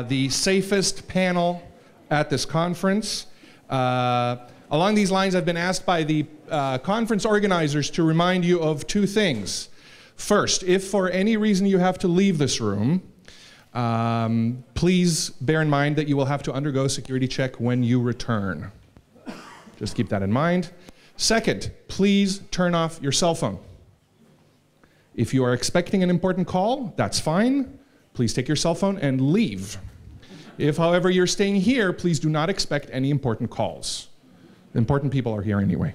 the safest panel at this conference. Along these lines, I've been asked by the conference organizers to remind you of two things. First, if for any reason you have to leave this room, please bear in mind that you will have to undergo a security check when you return. Just keep that in mind. Second, please turn off your cell phone. If you are expecting an important call, that's fine. Please take your cell phone and leave. If, however, you're staying here, please do not expect any important calls. Important people are here anyway.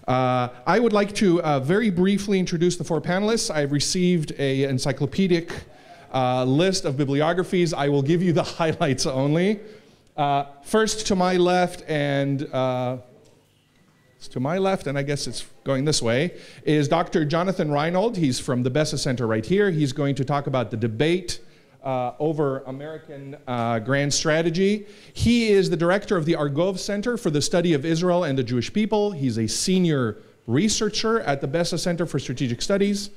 I would like to very briefly introduce the four panelists. I've received an encyclopedic list of bibliographies. I will give you the highlights only. First to my left, and I guess it's going this way, is Dr. Jonathan Rynhold. He's from the BESA Center right here. He's going to talk about the debate over American grand strategy. He is the director of the Argov Center for the Study of Israel and the Jewish People. He's a senior researcher at the BESA Center for Strategic Studies.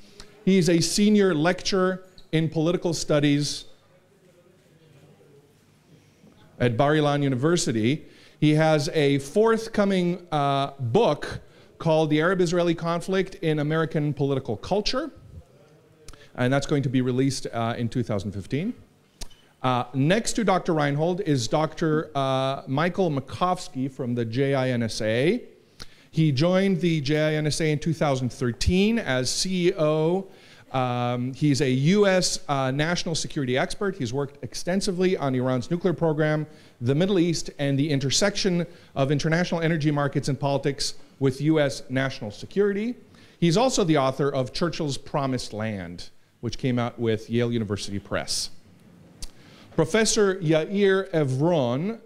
He's a senior lecturer in political studies at Bar-Ilan University. He has a forthcoming book called The Arab-Israeli Conflict in American Political Culture, and that's going to be released in 2015. Next to Dr. Rynhold is Dr. Michael Makovsky from the JINSA. He joined the JINSA in 2013 as CEO. He's a US national security expert. He's worked extensively on Iran's nuclear program, the Middle East, and the intersection of international energy markets and politics with US national security. He's also the author of Churchill's Promised Land, which came out with Yale University Press. Professor Yair Evron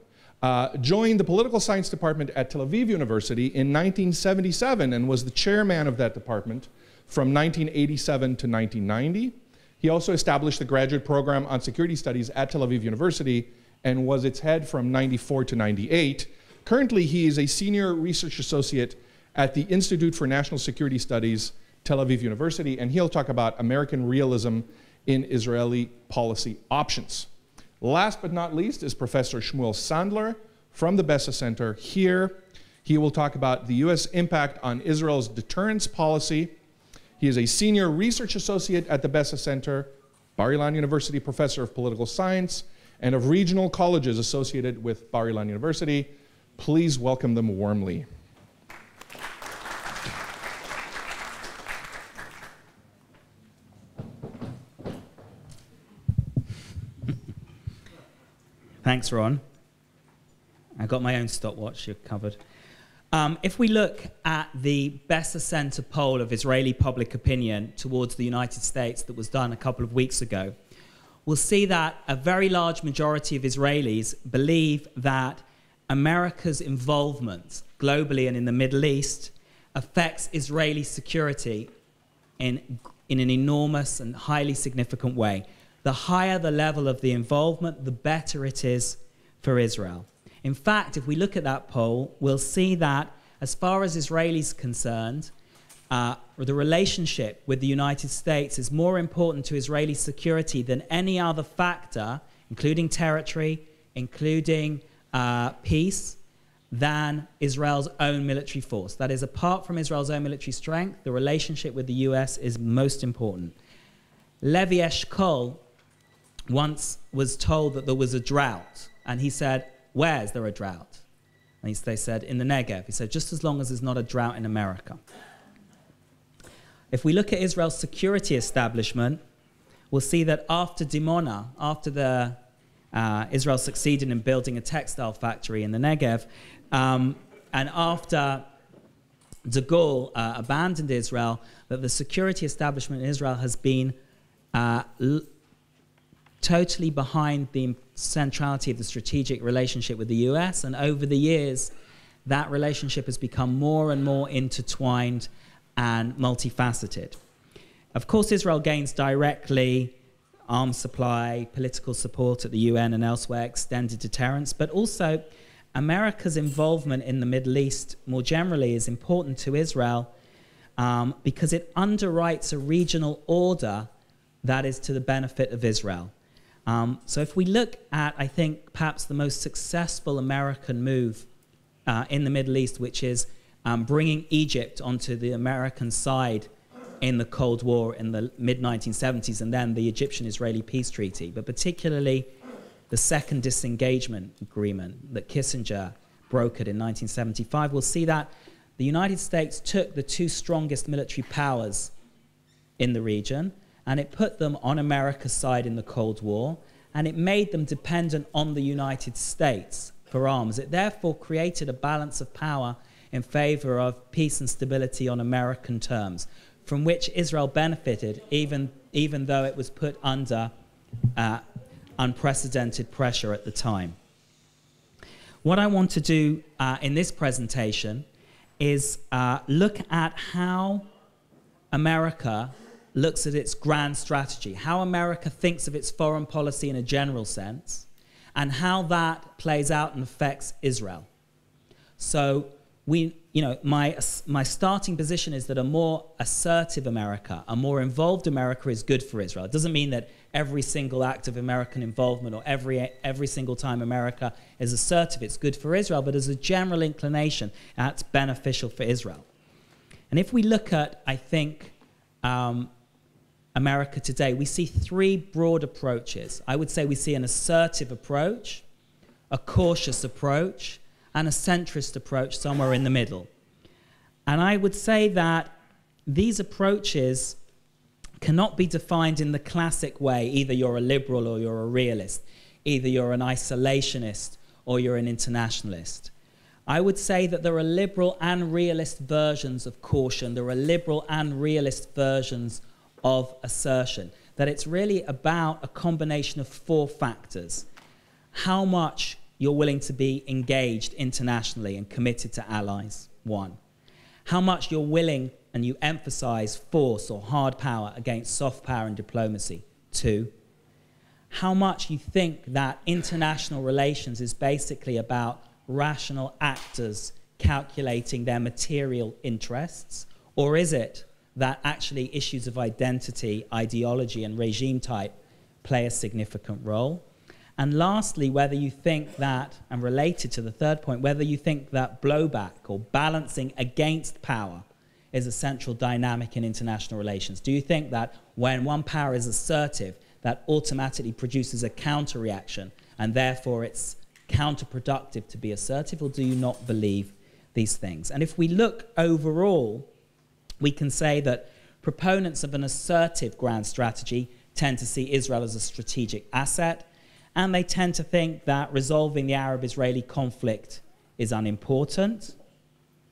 joined the political science department at Tel Aviv University in 1977 and was the chairman of that department from 1987 to 1990. He also established the graduate program on security studies at Tel Aviv University and was its head from 94 to 98. Currently, he is a senior research associate at the Institute for National Security Studies, Tel Aviv University, and he'll talk about American realism in Israeli policy options. Last but not least is Professor Shmuel Sandler from the BESA Center here. He will talk about the US impact on Israel's deterrence policy. He is a senior research associate at the BESA Center, Bar-Ilan University professor of political science, and of regional colleges associated with Bar-Ilan University. Please welcome them warmly. Thanks, Ron. I got my own stopwatch, you're covered. If we look at the BESA Center poll of Israeli public opinion towards the United States that was done a couple of weeks ago, we'll see that a very large majority of Israelis believe that America's involvement globally and in the Middle East affects Israeli security in an enormous and highly significant way. The higher the level of the involvement, the better it is for Israel. In fact, if we look at that poll, we'll see that as far as Israelis are concerned, the relationship with the United States is more important to Israeli security than any other factor, including territory, including peace, than Israel's own military force. That is, apart from Israel's own military strength, the relationship with the US is most important. Levi Eshkol once was told that there was a drought, and he said, "Where's there a drought?" And they said, "In the Negev." He said, "Just as long as there's not a drought in America." If we look at Israel's security establishment, we'll see that after Dimona, after Israel succeeded in building a textile factory in the Negev, and after de Gaulle abandoned Israel, that the security establishment in Israel has been totally behind the centrality of the strategic relationship with the US, and over the years, that relationship has become more and more intertwined and multifaceted. Of course, Israel gains directly arms supply, political support at the UN and elsewhere, extended deterrence, but also America's involvement in the Middle East more generally is important to Israel because it underwrites a regional order that is to the benefit of Israel. So if we look at, I think, perhaps the most successful American move in the Middle East, which is bringing Egypt onto the American side in the Cold War in the mid-1970s, and then the Egyptian-Israeli peace treaty, but particularly the second disengagement agreement that Kissinger brokered in 1975, we'll see that the United States took the two strongest military powers in the region, and it put them on America's side in the Cold War, and it made them dependent on the United States for arms. It therefore created a balance of power in favor of peace and stability on American terms, from which Israel benefited, even though it was put under unprecedented pressure at the time. What I want to do in this presentation is look at how America looks at its grand strategy, how America thinks of its foreign policy in a general sense, and how that plays out and affects Israel. So my starting position is that a more assertive America, a more involved America is good for Israel. It doesn't mean that every single act of American involvement or every single time America is assertive, it's good for Israel, but as a general inclination, that's beneficial for Israel. And if we look at, I think, America today, we see three broad approaches. I would say we see an assertive approach, a cautious approach, and a centrist approach somewhere in the middle. And I would say that these approaches cannot be defined in the classic way. Either you're a liberal or you're a realist. Either you're an isolationist or you're an internationalist. I would say that there are liberal and realist versions of caution. There are liberal and realist versions of assertion. That it's really about a combination of four factors. How much you're willing to be engaged internationally and committed to allies, one. How much you're willing and you emphasize force or hard power against soft power and diplomacy, two. How much you think that international relations is basically about rational actors calculating their material interests, or is it that actually issues of identity, ideology, and regime type play a significant role? And lastly, whether you think that, and related to the third point, whether you think that blowback or balancing against power is a central dynamic in international relations. Do you think that when one power is assertive, that automatically produces a counter-reaction, and therefore it's counterproductive to be assertive, or do you not believe these things? And if we look overall, we can say that proponents of an assertive grand strategy tend to see Israel as a strategic asset, and they tend to think that resolving the Arab-Israeli conflict is unimportant.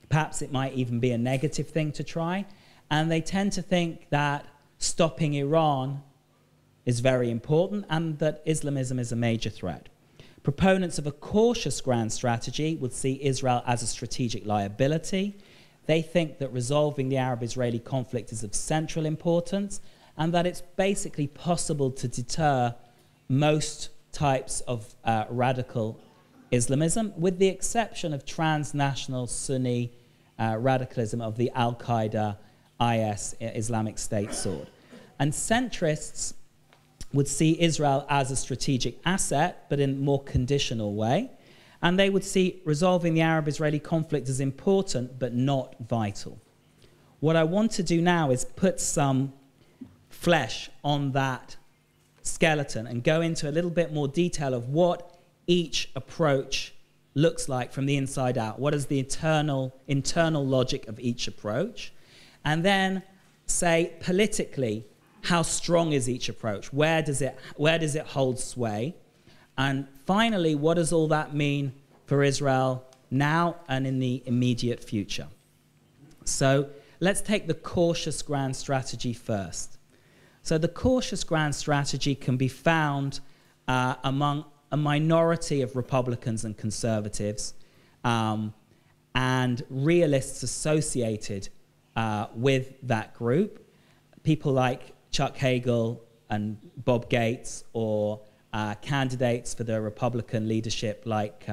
Perhaps it might even be a negative thing to try. And they tend to think that stopping Iran is very important and that Islamism is a major threat. Proponents of a cautious grand strategy would see Israel as a strategic liability. They think that resolving the Arab-Israeli conflict is of central importance and that it's basically possible to deter most types of radical Islamism, with the exception of transnational Sunni radicalism of the Al-Qaeda, IS, Islamic State sort. And centrists would see Israel as a strategic asset, but in a more conditional way. And they would see resolving the Arab-Israeli conflict as important, but not vital. What I want to do now is put some flesh on that skeleton and go into a little bit more detail of what each approach looks like from the inside out. What is the internal logic of each approach? And then say politically, how strong is each approach? Where does it hold sway? And finally, what does all that mean for Israel now and in the immediate future? So let's take the cautious grand strategy first. So the cautious grand strategy can be found among a minority of Republicans and conservatives and realists associated with that group. People like Chuck Hagel and Bob Gates, or candidates for the Republican leadership like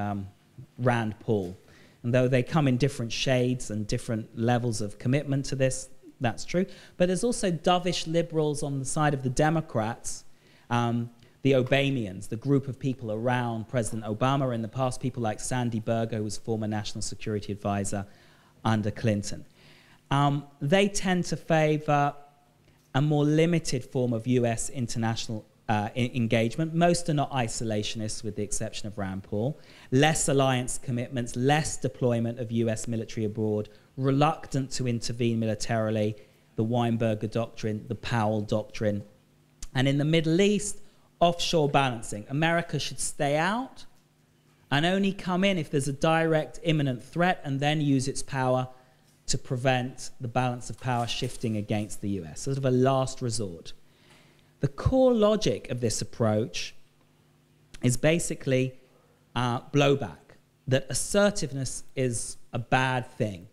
Rand Paul. And though they come in different shades and different levels of commitment to this, that's true. But there's also dovish liberals on the side of the Democrats. The the Obamians, the group of people around President Obama, in the past people like Sandy Berger, who was former national security advisor under Clinton. They tend to favor a more limited form of US international engagement. Most are not isolationists, with the exception of Rand Paul. Less alliance commitments, less deployment of US military abroad, reluctant to intervene militarily, the Weinberger Doctrine, the Powell Doctrine. And in the Middle East, offshore balancing. America should stay out and only come in if there's a direct imminent threat, and then use its power to prevent the balance of power shifting against the US, sort of a last resort. The core logic of this approach is basically blowback, that assertiveness is a bad thing.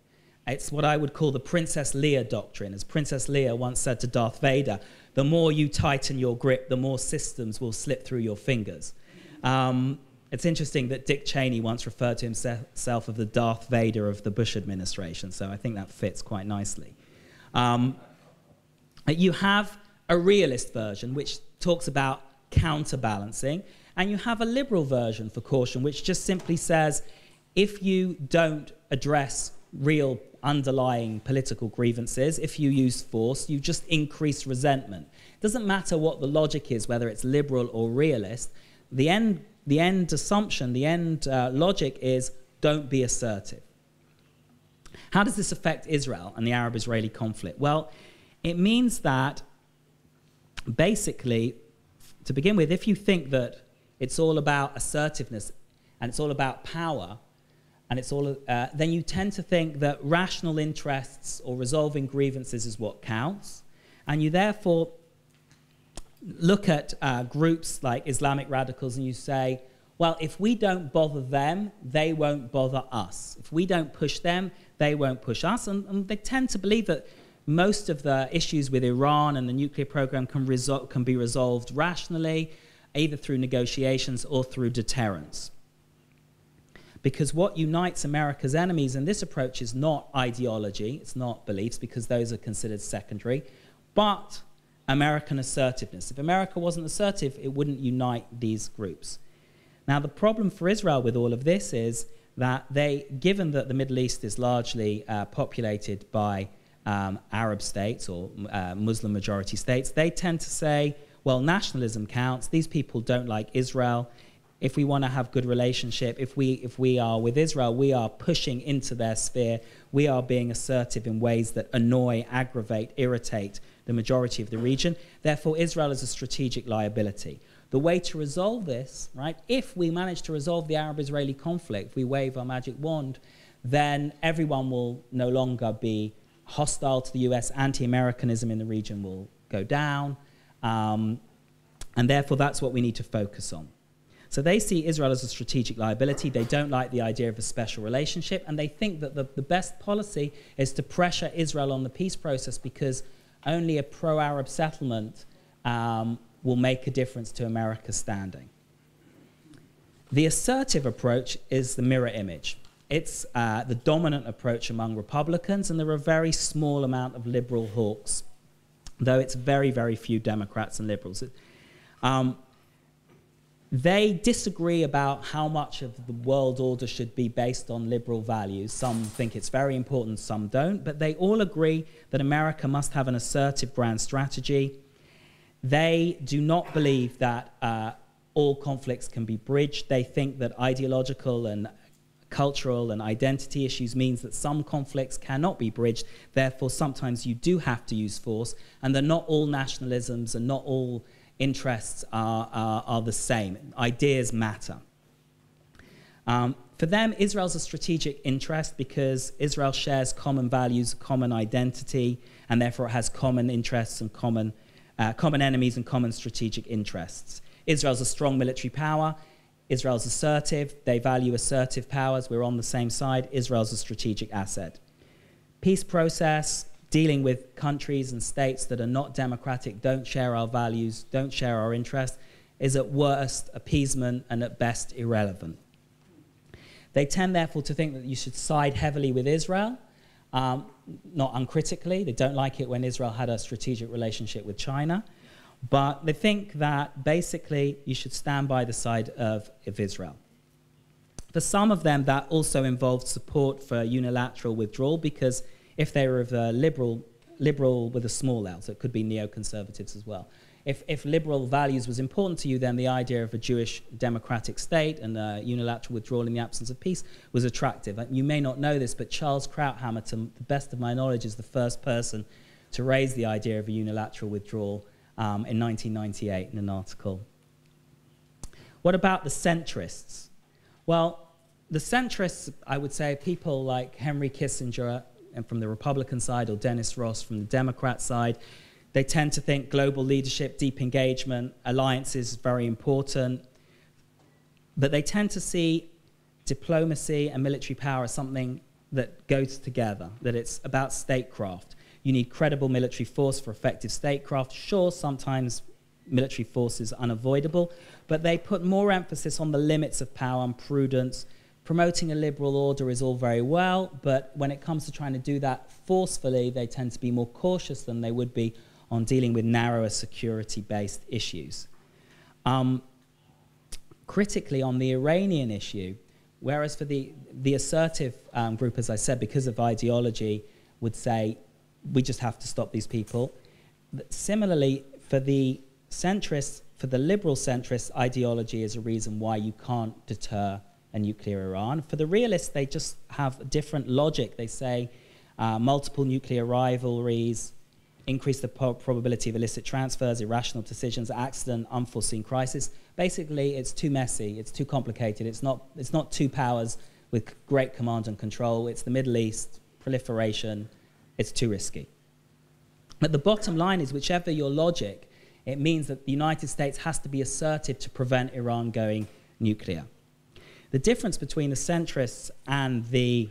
It's what I would call the Princess Leia doctrine. As Princess Leia once said to Darth Vader, the more you tighten your grip, the more systems will slip through your fingers. It's interesting that Dick Cheney once referred to himself as the Darth Vader of the Bush administration, so I think that fits quite nicely. You have a realist version, which talks about counterbalancing, and you have a liberal version for caution, which just simply says, if you don't address real underlying political grievances, if you use force, you just increase resentment. It doesn't matter what the logic is, whether it's liberal or realist. The end assumption, the end logic is, don't be assertive. How does this affect Israel and the Arab-Israeli conflict? Well, it means that basically, to begin with, if you think that it's all about assertiveness and it's all about power, and it's all, then you tend to think that rational interests or resolving grievances is what counts, and you therefore look at groups like Islamic radicals and you say, well, if we don't bother them, they won't bother us. If we don't push them, they won't push us. And they tend to believe that most of the issues with Iran and the nuclear program can be resolved rationally, either through negotiations or through deterrence. Because what unites America's enemies in this approach is not ideology, it's not beliefs, because those are considered secondary, but American assertiveness. If America wasn't assertive, it wouldn't unite these groups. Now, the problem for Israel with all of this is that given that the Middle East is largely populated by Arab states or Muslim majority states, they tend to say, well, nationalism counts, these people don't like Israel. If we want to have good relationship, if we are with Israel, we are pushing into their sphere. We are being assertive in ways that annoy, aggravate, irritate the majority of the region. Therefore, Israel is a strategic liability. The way to resolve this, right, if we manage to resolve the Arab-Israeli conflict, if we wave our magic wand, then everyone will no longer be hostile to the US. Anti-Americanism in the region will go down. And therefore, that's what we need to focus on. So they see Israel as a strategic liability. They don't like the idea of a special relationship, and they think that the best policy is to pressure Israel on the peace process, because only a pro-Arab settlement will make a difference to America's standing. The assertive approach is the mirror image. It's the dominant approach among Republicans, and there are a very small amount of liberal hawks, though it's very, very few Democrats and liberals. They disagree about how much of the world order should be based on liberal values. Some think it's very important, some don't, but they all agree that America must have an assertive grand strategy. They do not believe that all conflicts can be bridged. They think that ideological and cultural and identity issues means that some conflicts cannot be bridged. Therefore, sometimes you do have to use force, and that not all nationalisms and not all interests are the same. Ideas matter. For them, Israel's a strategic interest because Israel shares common values, common identity, and therefore it has common interests and common enemies and common strategic interests. Israel's a strong military power. Israel's assertive. They value assertive powers. We're on the same side. Israel's a strategic asset. Peace process, dealing with countries and states that are not democratic, don't share our values, don't share our interests, is at worst appeasement and at best irrelevant. They tend, therefore, to think that you should side heavily with Israel, not uncritically. They don't like it when Israel had a strategic relationship with China. But they think that basically you should stand by the side of Israel. For some of them, that also involved support for unilateral withdrawal, because if they were of a liberal with a small L, so it could be neoconservatives as well. If liberal values was important to you, then the idea of a Jewish democratic state and unilateral withdrawal in the absence of peace was attractive. And you may not know this, but Charles Krauthammer, to the best of my knowledge, is the first person to raise the idea of a unilateral withdrawal in 1998 in an article. What about the centrists? Well, the centrists, I would say, people like Henry Kissinger and from the Republican side, or Dennis Ross from the Democrat side. They tend to think global leadership, deep engagement, alliances is very important. But they tend to see diplomacy and military power as something that goes together, that it's about statecraft. You need credible military force for effective statecraft. Sure, sometimes military force is unavoidable, but they put more emphasis on the limits of power and prudence. Promoting a liberal order is all very well, but when it comes to trying to do that forcefully, they tend to be more cautious than they would be on dealing with narrower security-based issues. Critically, on the Iranian issue, whereas for the assertive group, as I said, because of ideology, would say, we just have to stop these people. Similarly, for the centrists, for the liberal centrist, ideology is a reason why you can't deter a nuclear Iran. For the realists, they just have a different logic. They say multiple nuclear rivalries, increase the probability of illicit transfers, irrational decisions, accident, unforeseen crisis. Basically, it's too messy, it's too complicated. It's not two powers with great command and control. It's the Middle East, proliferation. It's too risky. But the bottom line is, whichever your logic, it means that the United States has to be assertive to prevent Iran going nuclear. The difference between the centrists and the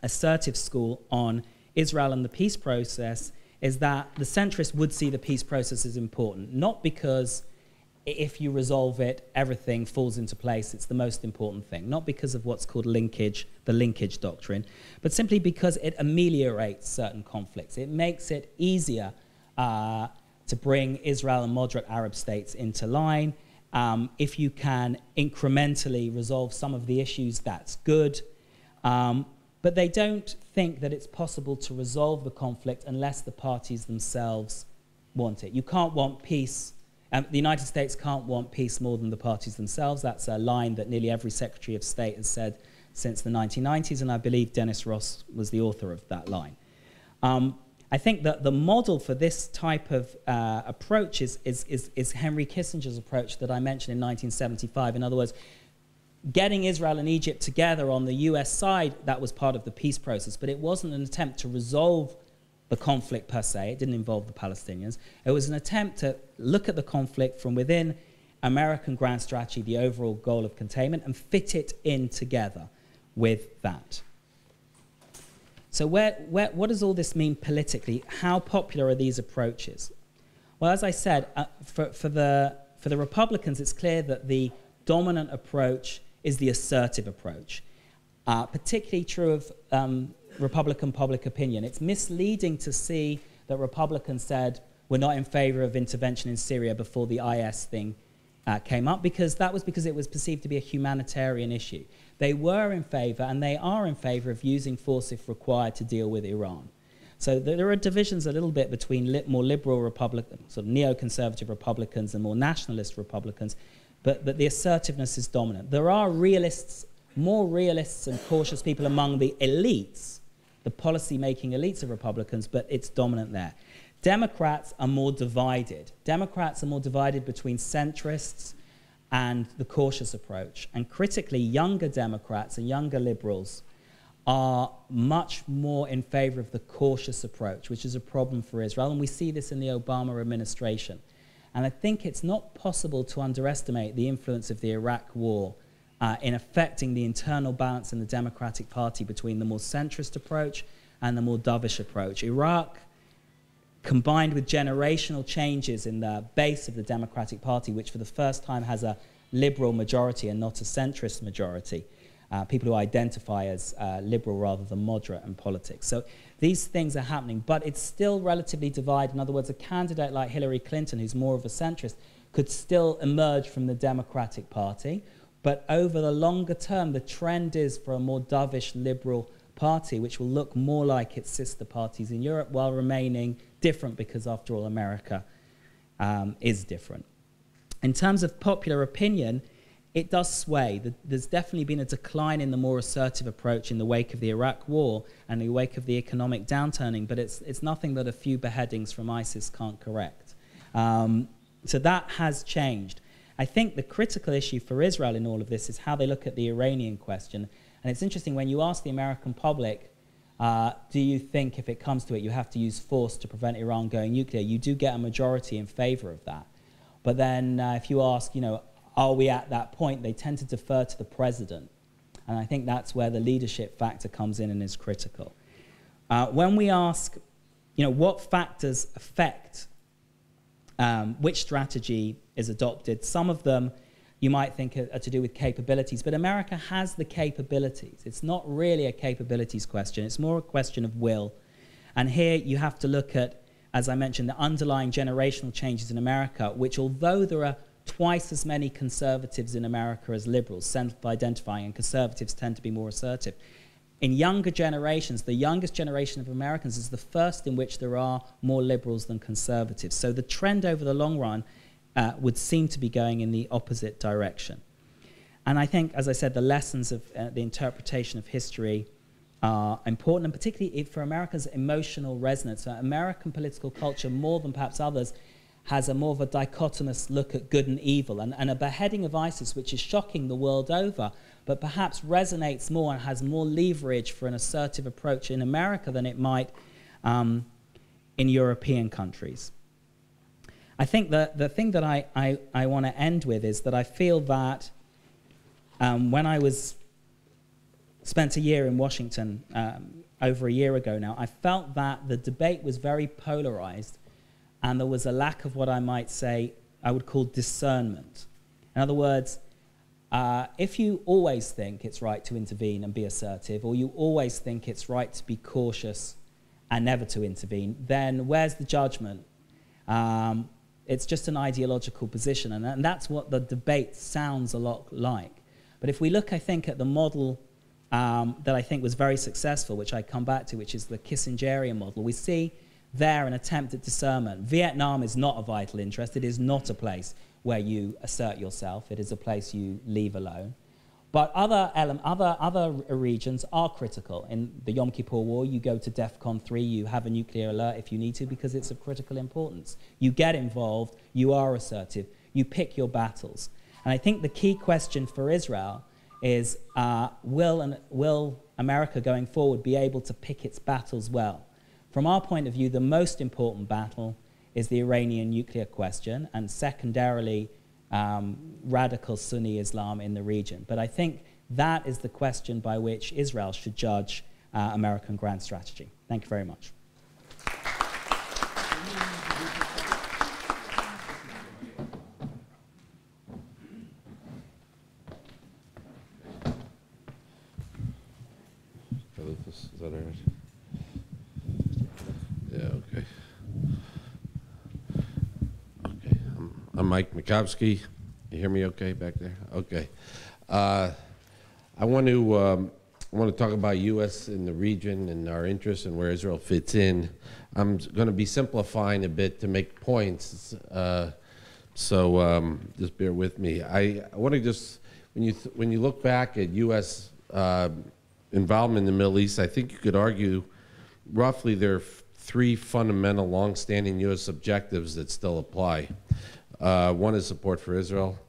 assertive school on Israel and the peace process is that the centrists would see the peace process as important, not because if you resolve it, everything falls into place, it's the most important thing, not because of what's called linkage, the linkage doctrine, but simply because it ameliorates certain conflicts. It makes it easier to bring Israel and moderate Arab states into line. If you can incrementally resolve some of the issues, that's good. But they don't think that it's possible to resolve the conflict unless the parties themselves want it. You can't want peace. The United States can't want peace more than the parties themselves. That's a line that nearly every Secretary of State has said since the 1990s, and I believe Dennis Ross was the author of that line. I think that the model for this type of approach is Henry Kissinger's approach that I mentioned in 1975. In other words, getting Israel and Egypt together on the US side, that was part of the peace process, but it wasn't an attempt to resolve the conflict per se. It didn't involve the Palestinians. It was an attempt to look at the conflict from within American grand strategy, the overall goal of containment, and fit it in together with that. So what does all this mean politically? How popular are these approaches? Well, as I said, for the Republicans, it's clear that the dominant approach is the assertive approach. Particularly true of Republican public opinion. It's misleading to see that Republicans said we're not in favor of intervention in Syria before the IS thing came up, because it was perceived to be a humanitarian issue. They were in favor, and they are in favor of using force if required to deal with Iran. So there are divisions a little bit between more liberal Republicans, sort of neoconservative Republicans, and more nationalist Republicans, but the assertiveness is dominant. There are realists, more realists and cautious people among the elites, the policy-making elites of Republicans, but it's dominant there. Democrats are more divided. Democrats are more divided between centrists and the cautious approach. And critically, younger Democrats and younger liberals are much more in favor of the cautious approach, which is a problem for Israel. And we see this in the Obama administration. And I think it's not possible to underestimate the influence of the Iraq war in affecting the internal balance in the Democratic Party between the more centrist approach and the more dovish approach. Iraq, combined with generational changes in the base of the Democratic Party, which for the first time has a liberal majority and not a centrist majority, people who identify as liberal rather than moderate in politics. So These things are happening, but it's still relatively divided. In other words, a candidate like Hillary Clinton, who's more of a centrist, could still emerge from the Democratic Party. But over the longer term, the trend is for a more dovish liberal party, which will look more like its sister parties in Europe while remaining different, because after all, America is different. In terms of popular opinion, it does sway. There's definitely been a decline in the more assertive approach in the wake of the Iraq War and the wake of the economic downturning, but it's nothing that a few beheadings from ISIS can't correct. So that has changed. I think the critical issue for Israel in all of this is how they look at the Iranian question. And it's interesting, when you ask the American public, do you think if it comes to it you have to use force to prevent Iran going nuclear, you do get a majority in favor of that. But then if you ask, are we at that point, they tend to defer to the president. And I think that's where the leadership factor comes in and is critical. When we ask, what factors affect which strategy is adopted, some of them you might think are to do with capabilities, but America has the capabilities. It's not really a capabilities question, it's more a question of will. And here you have to look at, as I mentioned, the underlying generational changes in America, which, although there are twice as many conservatives in America as liberals, self-identifying, and conservatives tend to be more assertive. In younger generations, the youngest generation of Americans is the first in which there are more liberals than conservatives. So the trend over the long run would seem to be going in the opposite direction. And I think, as I said, the lessons of the interpretation of history are important, and particularly for America's emotional resonance. So American political culture, more than perhaps others, has a more of a dichotomous look at good and evil, and a beheading of ISIS, which is shocking the world over, but perhaps resonates more and has more leverage for an assertive approach in America than it might in European countries. I think the thing that I want to end with is that I feel that when I spent a year in Washington over a year ago now, I felt that the debate was very polarized, and there was a lack of what I might say I would call discernment. In other words, if you always think it's right to intervene and be assertive, or you always think it's right to be cautious and never to intervene, then where's the judgment? It's just an ideological position, and that's what the debate sounds a lot like. But if we look, I think, at the model that I think was very successful, which I come back to, which is the Kissingerian model, we see there an attempt at discernment. Vietnam is not a vital interest. It is not a place where you assert yourself. It is a place you leave alone. But other regions are critical. In the Yom Kippur War, you go to DEFCON 3, you have a nuclear alert if you need to, because it's of critical importance. You get involved, you are assertive, you pick your battles. And I think the key question for Israel is, will America going forward be able to pick its battles well? From our point of view, the most important battle is the Iranian nuclear question, and secondarily, radical Sunni Islam in the region. But I think that is the question by which Israel should judge American grand strategy. Thank you very much. Is that all right? Yeah, okay. Okay, I'm Mike Makovsky. You hear me okay back there? Okay. I want to talk about U.S. in the region and our interests and where Israel fits in. I'm going to be simplifying a bit to make points, so just bear with me. I want to just, when you look back at U.S. Involvement in the Middle East, I think you could argue roughly there are three fundamental, long-standing U.S. objectives that still apply. One is support for Israel.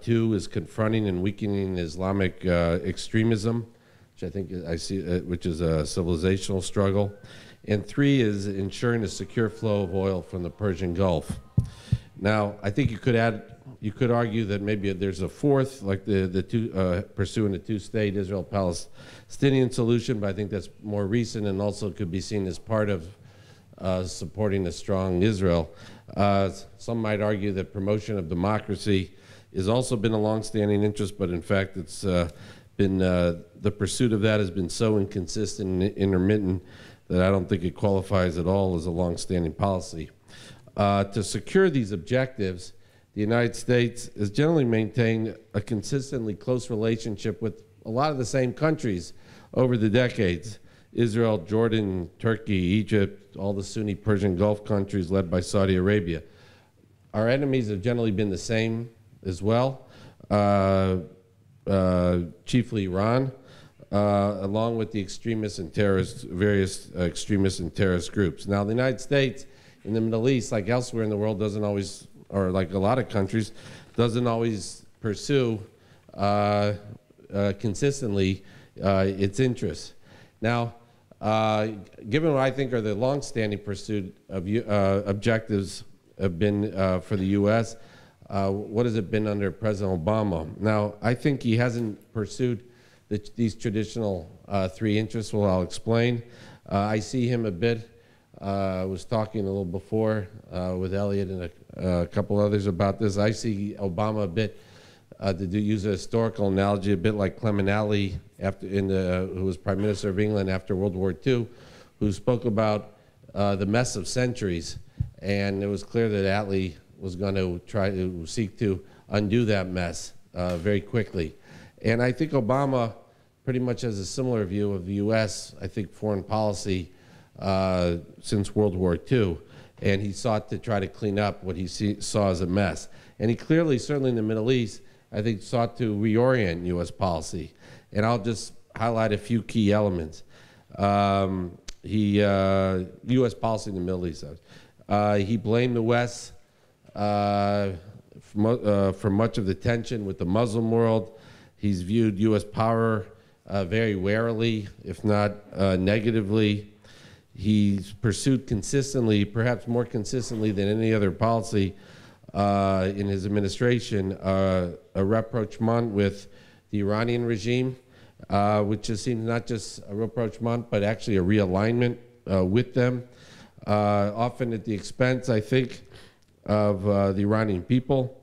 Two is confronting and weakening Islamic extremism, which I think I see, which is a civilizational struggle. And three is ensuring a secure flow of oil from the Persian Gulf. Now, I think you could argue that maybe there's a fourth, like pursuing a two-state Israel-Palestinian solution, but I think that's more recent and also could be seen as part of supporting a strong Israel. Some might argue that promotion of democracy has also been a long-standing interest, but in fact it's been, the pursuit of that has been so inconsistent and intermittent that I don't think it qualifies at all as a long-standing policy. To secure these objectives, the United States has generally maintained a consistently close relationship with a lot of the same countries over the decades: Israel, Jordan, Turkey, Egypt, all the Sunni Persian Gulf countries led by Saudi Arabia. Our enemies have generally been the same as well, chiefly Iran, along with the extremists and terrorists, various extremists and terrorist groups. Now, the United States in the Middle East, like elsewhere in the world, doesn't always, or like a lot of countries, doesn't always pursue consistently its interests. Now, given what I think are the long-standing pursuit of objectives have been for the U.S., what has it been under President Obama? Now, I think he hasn't pursued these traditional three interests. Well, I'll explain. I see him a bit. I was talking a little before with Elliot and a couple others about this. I see Obama a bit, to use a historical analogy, a bit like Clement Attlee, who was Prime Minister of England after World War II, who spoke about the mess of centuries. And it was clear that Attlee was going to try to seek to undo that mess very quickly. And I think Obama pretty much has a similar view of the U.S., I think, foreign policy since World War II. And he sought to try to clean up what he saw as a mess. And he clearly, certainly in the Middle East, I think sought to reorient U.S. policy. And I'll just highlight a few key elements. U.S. policy in the Middle East. He blamed the West for much of the tension with the Muslim world. He's viewed U.S. power very warily, if not negatively. He's pursued consistently, perhaps more consistently than any other policy in his administration, a rapprochement with the Iranian regime, which has seemed not just a rapprochement, but actually a realignment with them, often at the expense, I think, of the Iranian people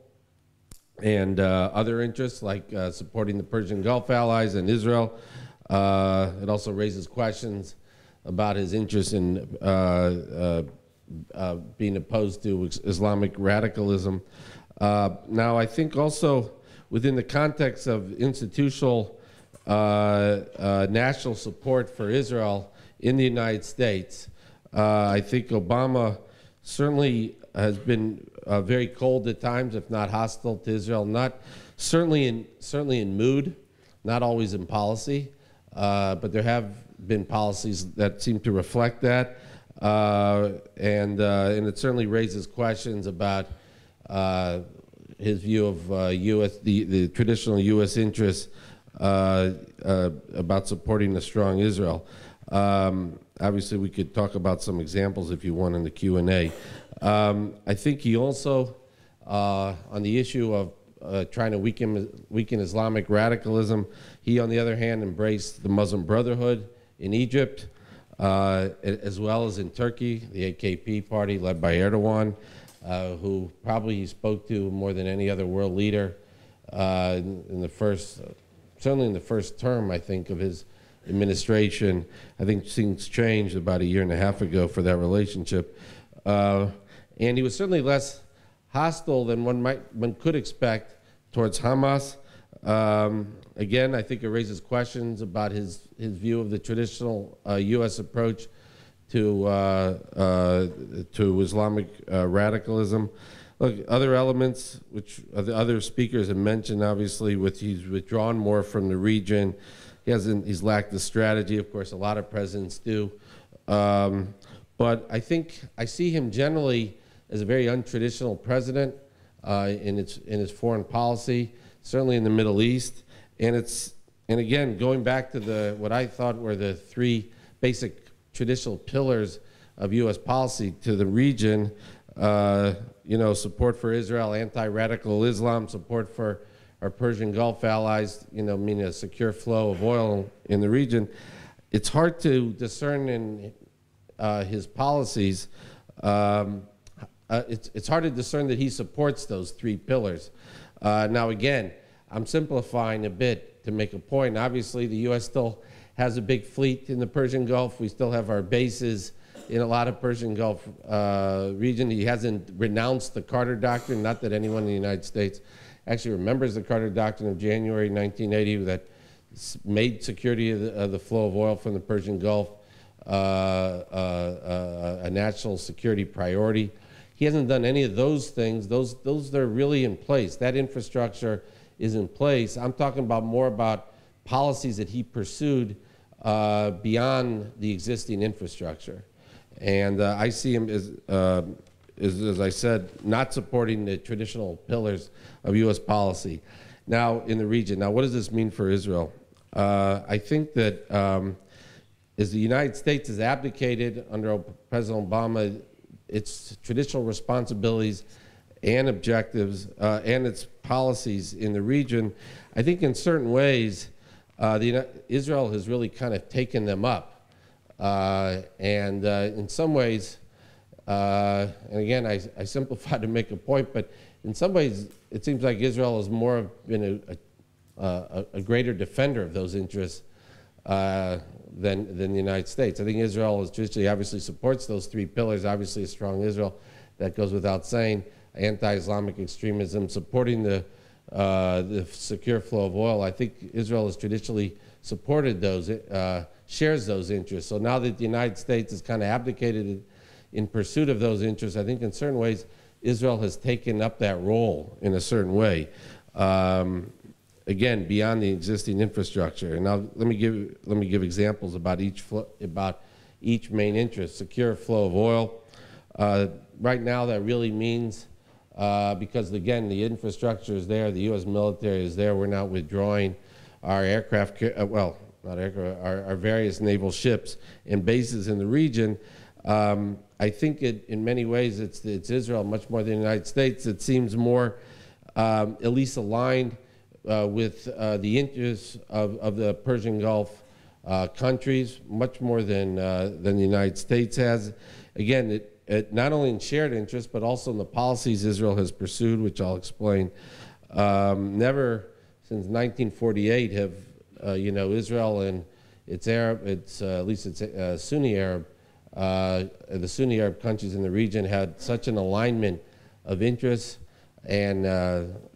and other interests like supporting the Persian Gulf allies and Israel. It also raises questions about his interest in being opposed to Islamic radicalism. Now, I think also within the context of institutional national support for Israel in the United States, I think Obama certainly has been very cold at times, if not hostile to Israel. Certainly in mood, not always in policy, but there have been policies that seem to reflect that, and it certainly raises questions about his view of the traditional U.S. interests about supporting a strong Israel. Obviously, we could talk about some examples if you want in the Q&A. I think he also, on the issue of trying to weaken Islamic radicalism, he, on the other hand, embraced the Muslim Brotherhood in Egypt, as well as in Turkey, the AKP party led by Erdogan, who probably he spoke to more than any other world leader certainly in the first term, I think, of his administration. I think things changed about a year and a half ago for that relationship. And he was certainly less hostile than one could expect towards Hamas. Again, I think it raises questions about his view of the traditional U.S. approach to Islamic radicalism. Look, other elements, which the other speakers have mentioned, obviously, he's withdrawn more from the region. He's lacked the strategy. Of course, a lot of presidents do. But I think I see him generally as a very untraditional president in his foreign policy, certainly in the Middle East. And again, going back to what I thought were the three basic traditional pillars of U.S. policy to the region, support for Israel, anti-radical Islam, support for our Persian Gulf allies, meaning a secure flow of oil in the region. It's hard to discern in his policies. It's hard to discern that he supports those three pillars. Now, again, I'm simplifying a bit to make a point. Obviously, the U.S. still has a big fleet in the Persian Gulf. We still have our bases in a lot of Persian Gulf region. He hasn't renounced the Carter Doctrine, not that anyone in the United States actually remembers the Carter Doctrine of January 1980 that made security of the flow of oil from the Persian Gulf a national security priority. He hasn't done any of those things. Those are really in place. That infrastructure is in place. I'm talking about more about policies that he pursued beyond the existing infrastructure. And I see him as I said, not supporting the traditional pillars of U.S. policy. Now, in the region, now what does this mean for Israel? I think that as the United States has abdicated under President Obama its traditional responsibilities and objectives and its policies in the region, I think in certain ways Israel has really kind of taken them up. And in some ways, and again, I simplify to make a point, but in some ways, it seems like Israel has more been a greater defender of those interests than the United States. I think Israel is traditionally, obviously supports those three pillars. Obviously, a strong Israel, that goes without saying. Anti-Islamic extremism, supporting the secure flow of oil. I think Israel has traditionally supported those, shares those interests. So now that the United States has kind of abdicated in pursuit of those interests, I think in certain ways Israel has taken up that role in a certain way. Again, beyond the existing infrastructure. And now let me give examples about each main interest. Secure flow of oil. Right now, that really means because again, the infrastructure is there, the U.S. military is there. We're not withdrawing our aircraft, well, not aircraft, our various naval ships and bases in the region. I think in many ways it's Israel much more than the United States. It seems more at least aligned with the interests of the Persian Gulf countries, much more than the United States has. Again, it not only in shared interests, but also in the policies Israel has pursued, which I'll explain. Never since 1948 have Israel and its Arab, at least its Sunni Arab, the Sunni Arab countries in the region had such an alignment of interests, and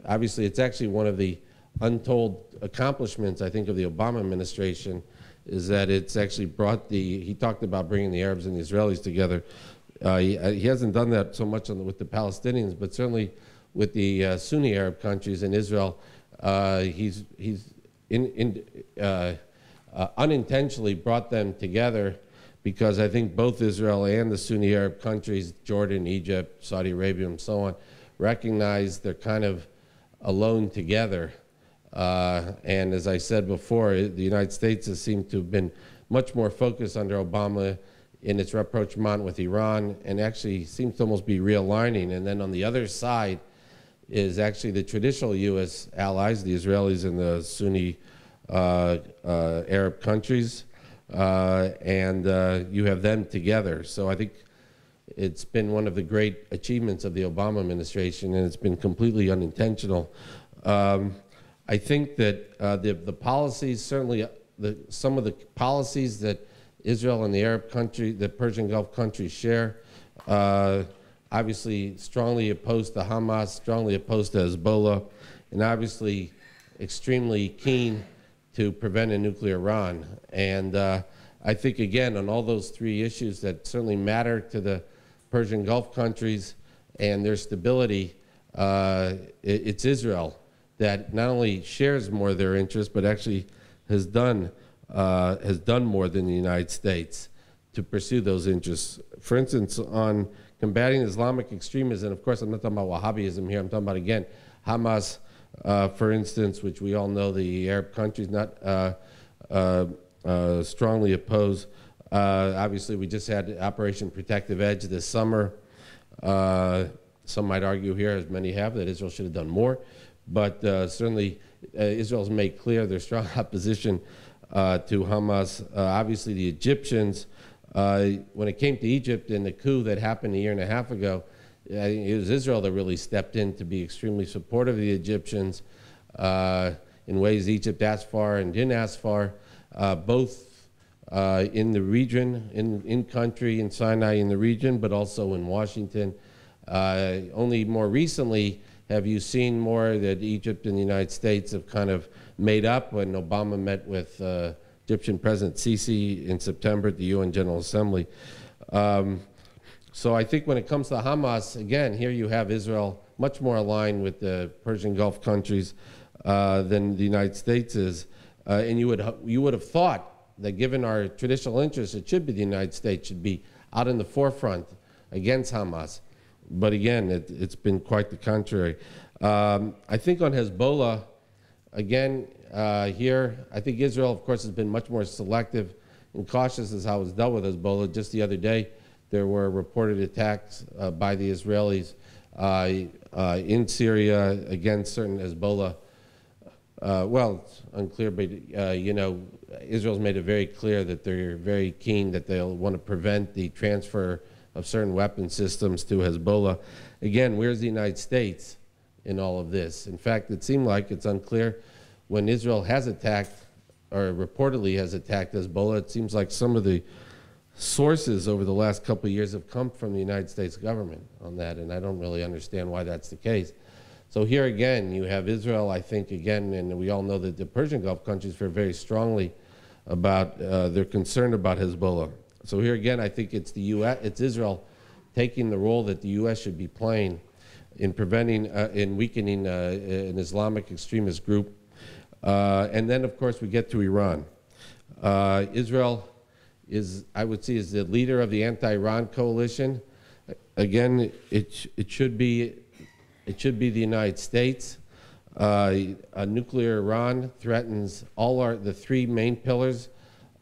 obviously it's actually one of the untold accomplishments, I think, of the Obama administration, is that it's actually brought he talked about bringing the Arabs and the Israelis together. He hasn't done that so much with the Palestinians, but certainly with the Sunni Arab countries in Israel, he's unintentionally brought them together, because I think both Israel and the Sunni Arab countries, Jordan, Egypt, Saudi Arabia, and so on, recognize they're kind of alone together. And as I said before, the United States has seemed to have been much more focused under Obama in its rapprochement with Iran, and actually seems to almost be realigning. And then on the other side is actually the traditional U.S. allies, the Israelis and the Sunni Arab countries, and you have them together. So I think it's been one of the great achievements of the Obama administration, and it's been completely unintentional. I think that the policies, certainly some of the policies that Israel and the Arab country, the Persian Gulf countries share, obviously strongly opposed to Hamas, strongly opposed to Hezbollah, and obviously extremely keen to prevent a nuclear Iran. And I think, again, on all those three issues that certainly matter to the Persian Gulf countries and their stability, it's Israel that not only shares more of their interests, but actually has done more than the United States to pursue those interests. For instance, on combating Islamic extremism, of course I'm not talking about Wahhabism here, I'm talking about, again, Hamas, for instance, which we all know the Arab countries not strongly oppose. Obviously, we just had Operation Protective Edge this summer. Some might argue here, as many have, that Israel should have done more. But certainly, Israel's made clear their strong opposition to Hamas. Obviously, the Egyptians, when it came to Egypt and the coup that happened a year and a half ago, it was Israel that really stepped in to be extremely supportive of the Egyptians in ways Egypt asked for and didn't ask for. Both in the region, in country, in Sinai in the region, but also in Washington. Only more recently have you seen more that Egypt and the United States have kind of made up when Obama met with Egyptian President Sisi in September at the UN General Assembly. So I think when it comes to Hamas, again, here you have Israel much more aligned with the Persian Gulf countries than the United States is. And you would have thought that given our traditional interests, it should be the United States should be out in the forefront against Hamas. But again, it's been quite the contrary. I think on Hezbollah, again, here, I think Israel, of course, has been much more selective and cautious as how it's dealt with Hezbollah. Just the other day, there were reported attacks by the Israelis in Syria against certain Hezbollah. Well, it's unclear, but you know, Israel's made it very clear that they're very keen that they'll want to prevent the transfer of certain weapon systems to Hezbollah. Again, where's the United States in all of this? In fact, it seemed like it's unclear when Israel has attacked, or reportedly has attacked Hezbollah. It seems like some of the sources over the last couple of years have come from the United States government on that, and I don't really understand why that's the case. So here again, you have Israel, I think, again, and we all know that the Persian Gulf countries feel very strongly about, they're concerned about Hezbollah. So here again, I think it's the U.S., it's Israel taking the role that the U.S. should be playing in preventing, in weakening an Islamic extremist group. And then, of course, we get to Iran. Israel is, I would say, is the leader of the anti-Iran coalition. Again, it should be the United States. A nuclear Iran threatens all the three main pillars,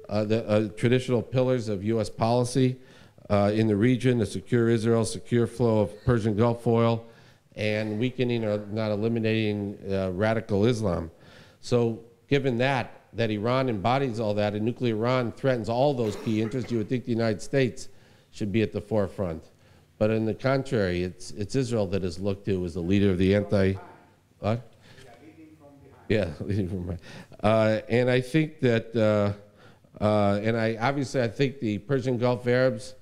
the traditional pillars of U.S. policy in the region: a secure Israel, secure flow of Persian Gulf oil, and weakening or not eliminating radical Islam. So given that Iran embodies all that, and nuclear Iran threatens all those key interests, you would think the United States should be at the forefront. But on the contrary, it's Israel that is looked to as the leader of the what? Yeah, leading from behind. And I think that, I think the Persian Gulf Arabs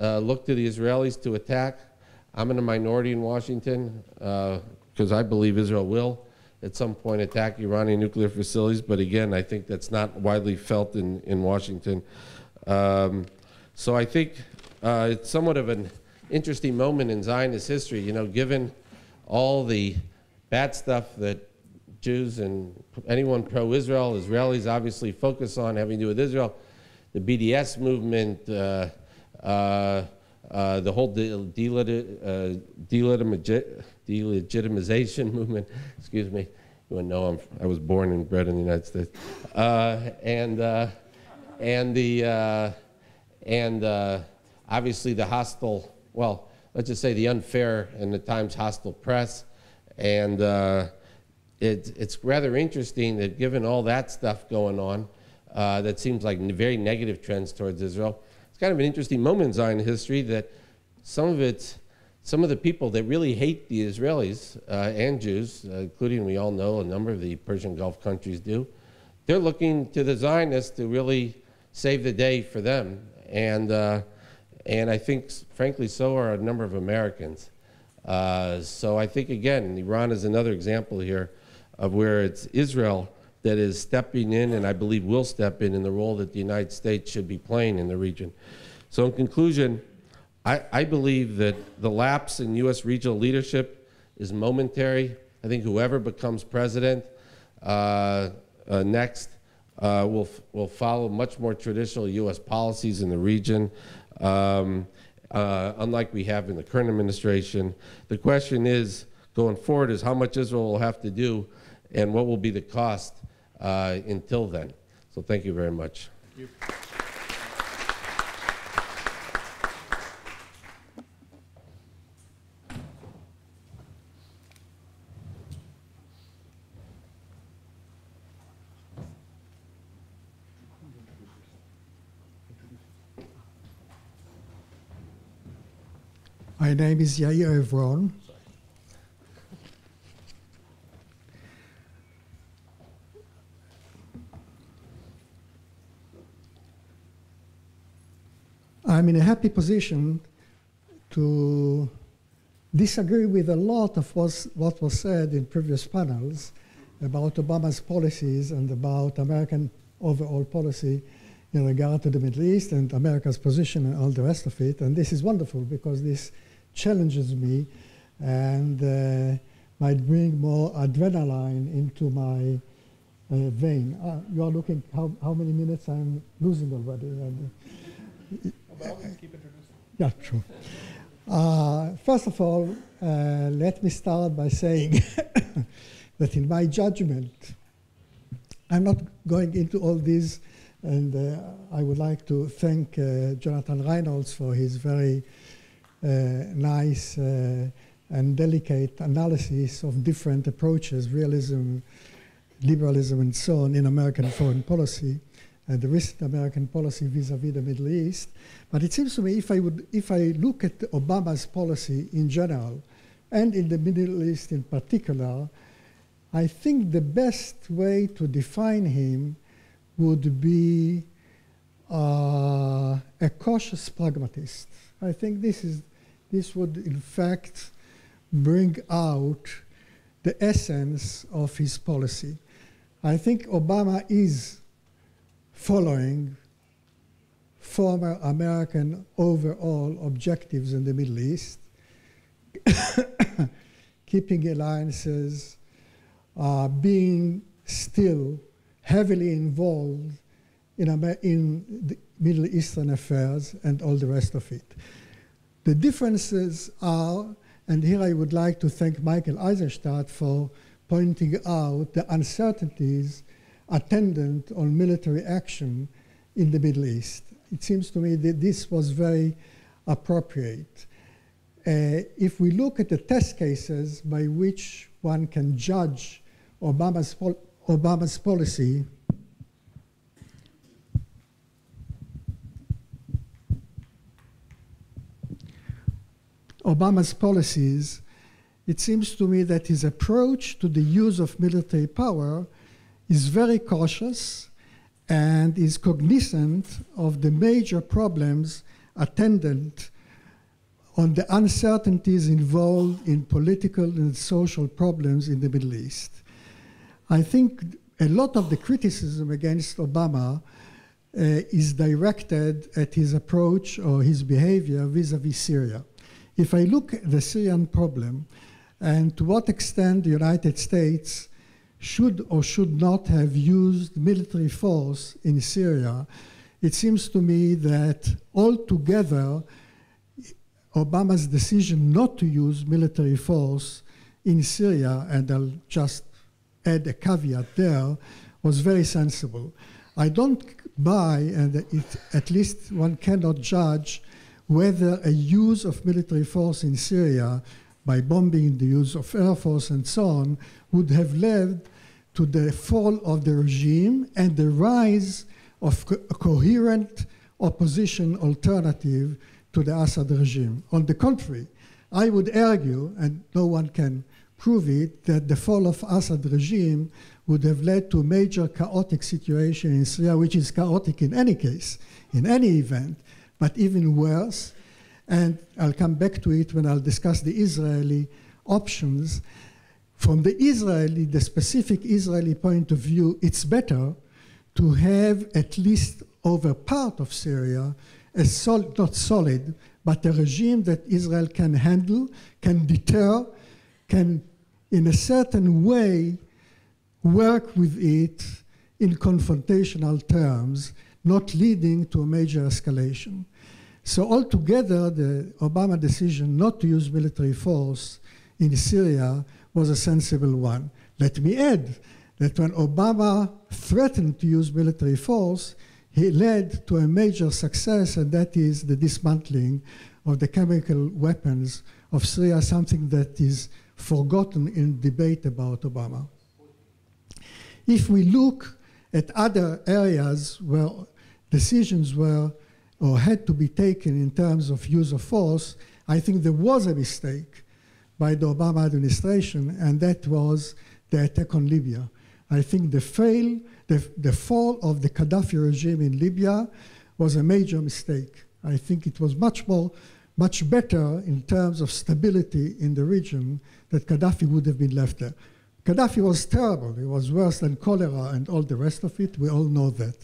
look to the Israelis to attack. I'm in a minority in Washington because I believe Israel will at some point attack Iranian nuclear facilities, but again, I think that's not widely felt in Washington. So I think it's somewhat of an interesting moment in Zionist history, you know, given all the bad stuff that Jews and anyone pro-Israel, Israelis obviously focus on having to do with Israel, the BDS movement, the whole delegitimization movement, excuse me, you wouldn't know I was born and bred in the United States, obviously the hostile, well, let's just say the unfair and at times hostile press, and it's rather interesting that given all that stuff going on, that seems like very negative trends towards Israel. It's kind of an interesting moment in Zionist history that some of the people that really hate the Israelis and Jews, including, we all know, a number of the Persian Gulf countries do, they're looking to the Zionists to really save the day for them. And I think, frankly, so are a number of Americans. So I think, again, Iran is another example here of where it's Israel that is stepping in, and I believe will step in the role that the United States should be playing in the region. So in conclusion, I believe that the lapse in U.S. regional leadership is momentary. I think whoever becomes president next will follow much more traditional U.S. policies in the region, unlike we have in the current administration. The question is, going forward, is how much Israel will have to do and what will be the cost until then. So thank you very much. Thank you. My name is Yair Evron. I'm in a happy position to disagree with a lot of what was said in previous panels about Obama's policies and about American overall policy in regard to the Middle East and America's position and all the rest of it. And this is wonderful because this challenges me and might bring more adrenaline into my vein. You are looking how many minutes I'm losing already. And, Well, keep introducing. yeah, true. First of all, let me start by saying that in my judgment, I'm not going into all these, and I would like to thank Jonathan Rynhold for his very nice and delicate analysis of different approaches, realism, liberalism, and so on in American foreign policy, and the recent American policy vis-à-vis the Middle East. But it seems to me if I look at Obama's policy in general, and in the Middle East in particular, I think the best way to define him would be a cautious pragmatist. I think this would in fact bring out the essence of his policy. I think Obama is following former American overall objectives in the Middle East, keeping alliances, being still heavily involved in the Middle Eastern affairs and all the rest of it. The differences are, and here I would like to thank Michael Eisenstadt for pointing out the uncertainties attendant on military action in the Middle East. It seems to me that this was very appropriate. If we look at the test cases by which one can judge Obama's policy, Obama's policies, it seems to me that his approach to the use of military power is very cautious and is cognizant of the major problems attendant on the uncertainties involved in political and social problems in the Middle East. I think a lot of the criticism against Obama is directed at his approach or his behavior vis-à-vis Syria. If I look at the Syrian problem and to what extent the United States should or should not have used military force in Syria, it seems to me that altogether Obama's decision not to use military force in Syria, and I'll just add a caveat there, was very sensible. I don't buy, and at least one cannot judge, whether a use of military force in Syria by bombing, the use of air force and so on, would have led to the fall of the regime and the rise of a coherent opposition alternative to the Assad regime. On the contrary, I would argue, and no one can prove it, that the fall of Assad regime would have led to a major chaotic situation in Syria, which is chaotic in any case, in any event, but even worse. And I'll come back to it when I'll discuss the Israeli options. From the specific Israeli point of view, it's better to have at least over part of Syria not solid, but a regime that Israel can handle, can deter, can in a certain way work with it in confrontational terms, not leading to a major escalation. So altogether, the Obama decision not to use military force in Syria was a sensible one. Let me add that when Obama threatened to use military force, he led to a major success, and that is the dismantling of the chemical weapons of Syria, something that is forgotten in debate about Obama. If we look at other areas where decisions were or had to be taken in terms of use of force, I think there was a mistake by the Obama administration, and that was the attack on Libya. I think the fall of the Gaddafi regime in Libya was a major mistake. I think it was much better in terms of stability in the region that Gaddafi would have been left there. Gaddafi was terrible. He was worse than cholera and all the rest of it. We all know that.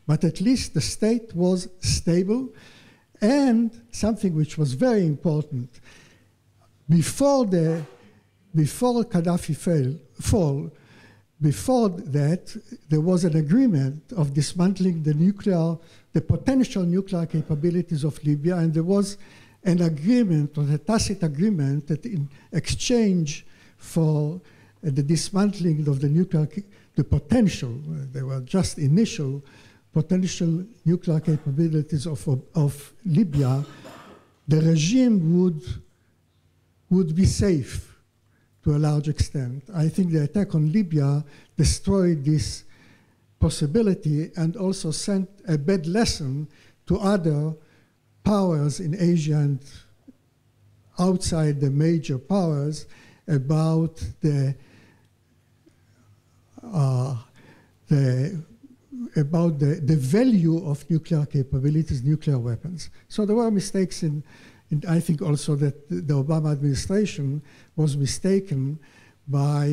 But at least the state was stable, and something which was very important, before Gaddafi fall, before that, there was an agreement of dismantling the potential nuclear capabilities of Libya, and there was an agreement, or a tacit agreement, that in exchange for the dismantling of the potential, they were just initial potential nuclear capabilities of Libya, the regime would be safe to a large extent. I think the attack on Libya destroyed this possibility and also sent a bad lesson to other powers in Asia and outside the major powers about the value of nuclear capabilities, nuclear weapons. So there were mistakes in I think also that the Obama administration was mistaken by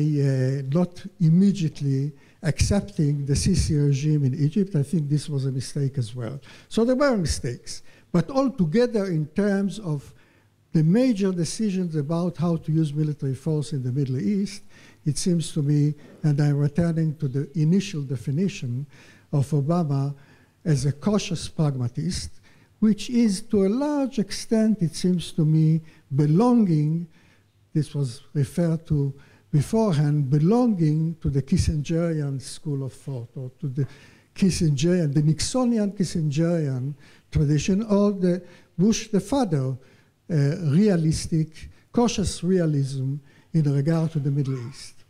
not immediately accepting the Sisi regime in Egypt. I think this was a mistake as well. So there were mistakes. But altogether, in terms of the major decisions about how to use military force in the Middle East, it seems to me, and I'm returning to the initial definition of Obama as a cautious pragmatist, which is to a large extent, it seems to me, belonging, this was referred to beforehand, belonging to the Kissingerian school of thought, or to the Kissingerian, the Nixonian Kissingerian tradition, or the Bush the father, realistic, cautious realism in regard to the Middle East.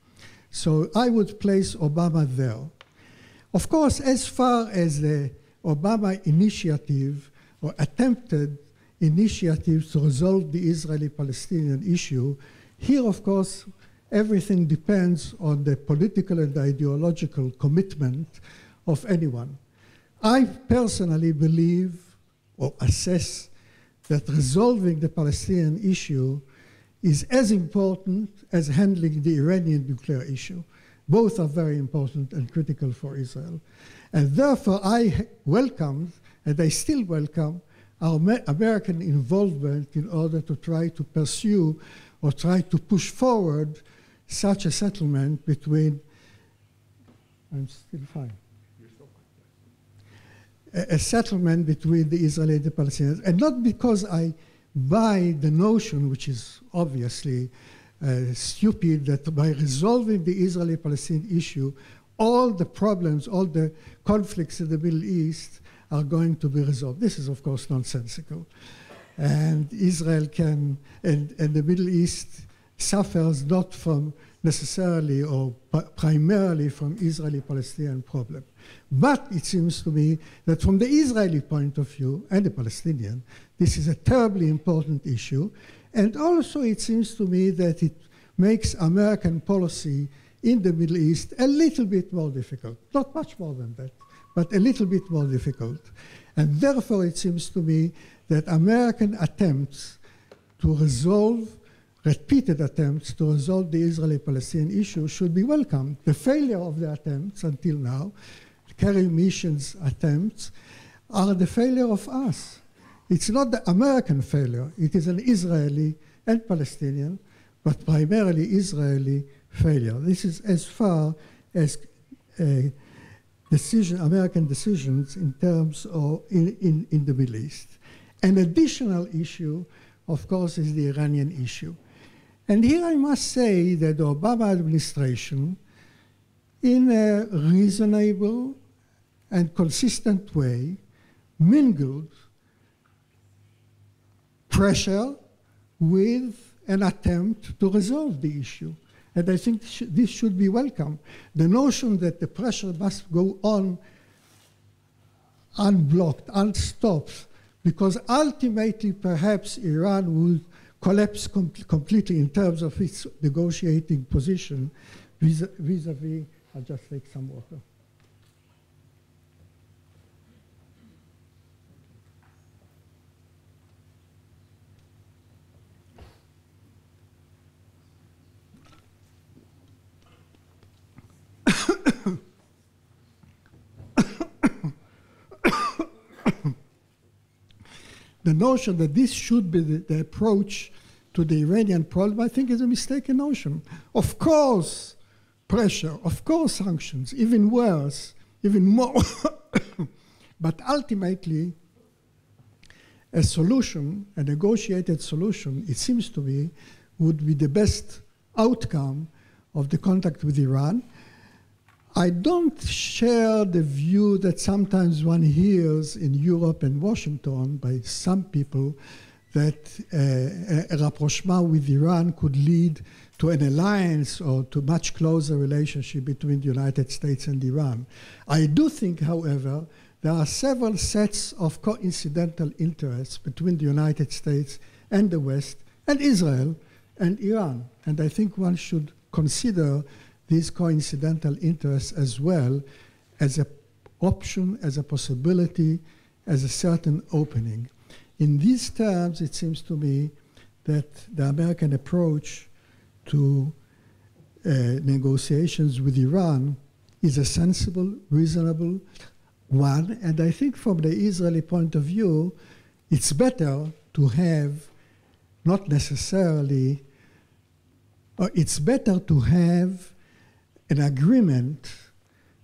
So I would place Obama there. Of course, as far as the Obama initiative or attempted initiatives to resolve the Israeli-Palestinian issue, here, of course, everything depends on the political and ideological commitment of anyone. I personally believe or assess that resolving the Palestinian issue is as important as handling the Iranian nuclear issue. Both are very important and critical for Israel. And therefore, I welcomed, and I still welcome, our American involvement in order to try to pursue or try to push forward such a settlement between, I'm still fine. You're still fine. A settlement between the Israelis and the Palestinians. And not because I buy the notion, which is obviously stupid, that by resolving the Israeli-Palestinian issue, all the problems, all the conflicts in the Middle East are going to be resolved. This is, of course, nonsensical. And Israel can, and the Middle East suffers not from necessarily or primarily from Israeli-Palestinian problem. But it seems to me that from the Israeli point of view, and the Palestinian, this is a terribly important issue. And also it seems to me that it makes American policy in the Middle East a little bit more difficult. Not much more than that, but a little bit more difficult. And therefore it seems to me that American attempts to resolve, repeated attempts to resolve the Israeli-Palestinian issue should be welcomed. The failure of the attempts until now, Kerry mission's attempts, are the failure of us. It's not the American failure. It is an Israeli and Palestinian, but primarily Israeli failure. This is as far as American decisions in terms of in the Middle East. An additional issue, of course, is the Iranian issue. And here I must say that the Obama administration, in a reasonable and consistent way, mingled pressure with an attempt to resolve the issue. And I think this should be welcome. The notion that the pressure must go on unblocked, unstopped, because ultimately perhaps Iran will collapse completely in terms of its negotiating position vis-a-vis, I'll just take some water. the notion that this should be the approach to the Iranian problem, I think is a mistaken notion. Of course, pressure, of course, sanctions, even worse, even more. But ultimately, a solution, a negotiated solution, it seems to me, would be the best outcome of the contact with Iran. I don't share the view that sometimes one hears in Europe and Washington by some people that a rapprochement with Iran could lead to an alliance or to much closer relationship between the United States and Iran. I do think, however, there are several sets of coincidental interests between the United States and the West and Israel and Iran. And I think one should consider these coincidental interests as well as an option, as a possibility, as a certain opening. In these terms, it seems to me that the American approach to negotiations with Iran is a sensible, reasonable one. And I think from the Israeli point of view, it's better to have not necessarily, or it's better to have an agreement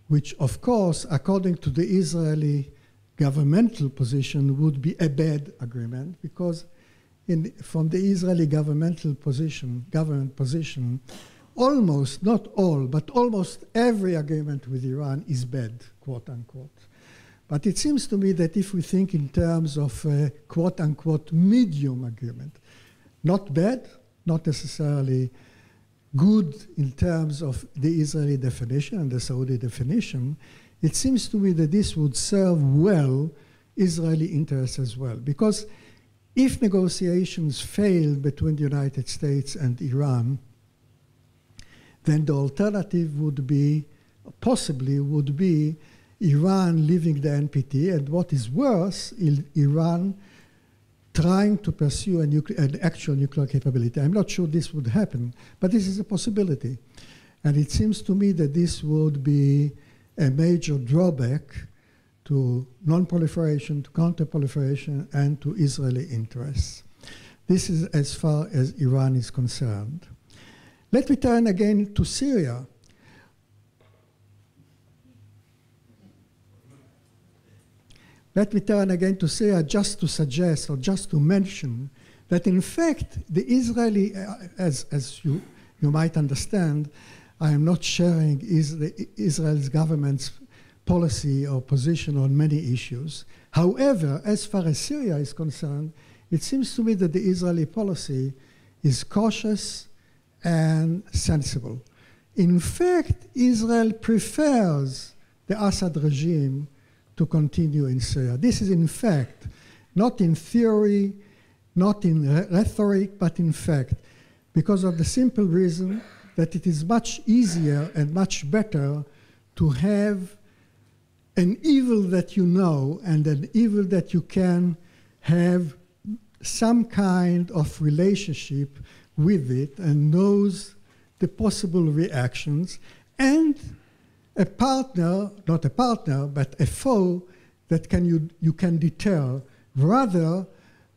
which, of course, according to the Israeli governmental position, would be a bad agreement, because from the Israeli government position, almost, not all, but almost every agreement with Iran is bad, quote unquote. But it seems to me that if we think in terms of a quote unquote medium agreement, not bad, not necessarily good in terms of the Israeli definition and the Saudi definition, it seems to me that this would serve well Israeli interests as well. Because if negotiations fail between the United States and Iran, then the alternative would be, possibly would be, Iran leaving the NPT, and what is worse, Iran trying to pursue an actual nuclear capability. I'm not sure this would happen, but this is a possibility. And it seems to me that this would be a major drawback to non-proliferation, to counter-proliferation, and to Israeli interests. This is as far as Iran is concerned. Let me turn again to Syria. Let me turn again to Syria just to suggest or just to mention that in fact the Israeli, as you might understand, I am not sharing Israel's government's policy or position on many issues. However, as far as Syria is concerned, it seems to me that the Israeli policy is cautious and sensible. In fact, Israel prefers the Assad regime to continue in Syria. This is in fact, not in theory, not in rhetoric, but in fact, because of the simple reason that it is much easier and much better to have an evil that you know and an evil that you can have some kind of relationship with it and knows the possible reactions, and a partner, not a partner, but a foe that you can deter, rather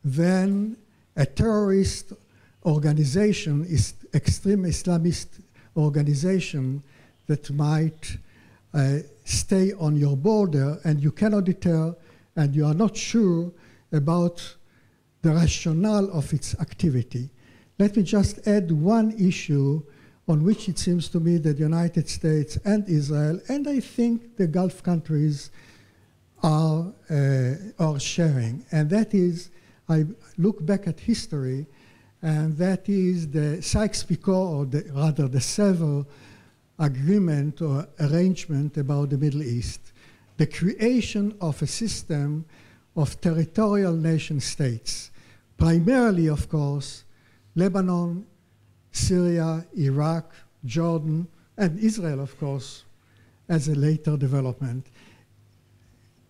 than a terrorist organization, extreme Islamist organization that might stay on your border and you cannot deter and you are not sure about the rationale of its activity. Let me just add one issue on which it seems to me that the United States and Israel, and I think the Gulf countries are sharing, and that is, I look back at history, and that is the Sykes-Picot, or rather the Sevres agreement or arrangement about the Middle East, the creation of a system of territorial nation states, primarily, of course, Lebanon, Syria, Iraq, Jordan, and Israel, of course, as a later development.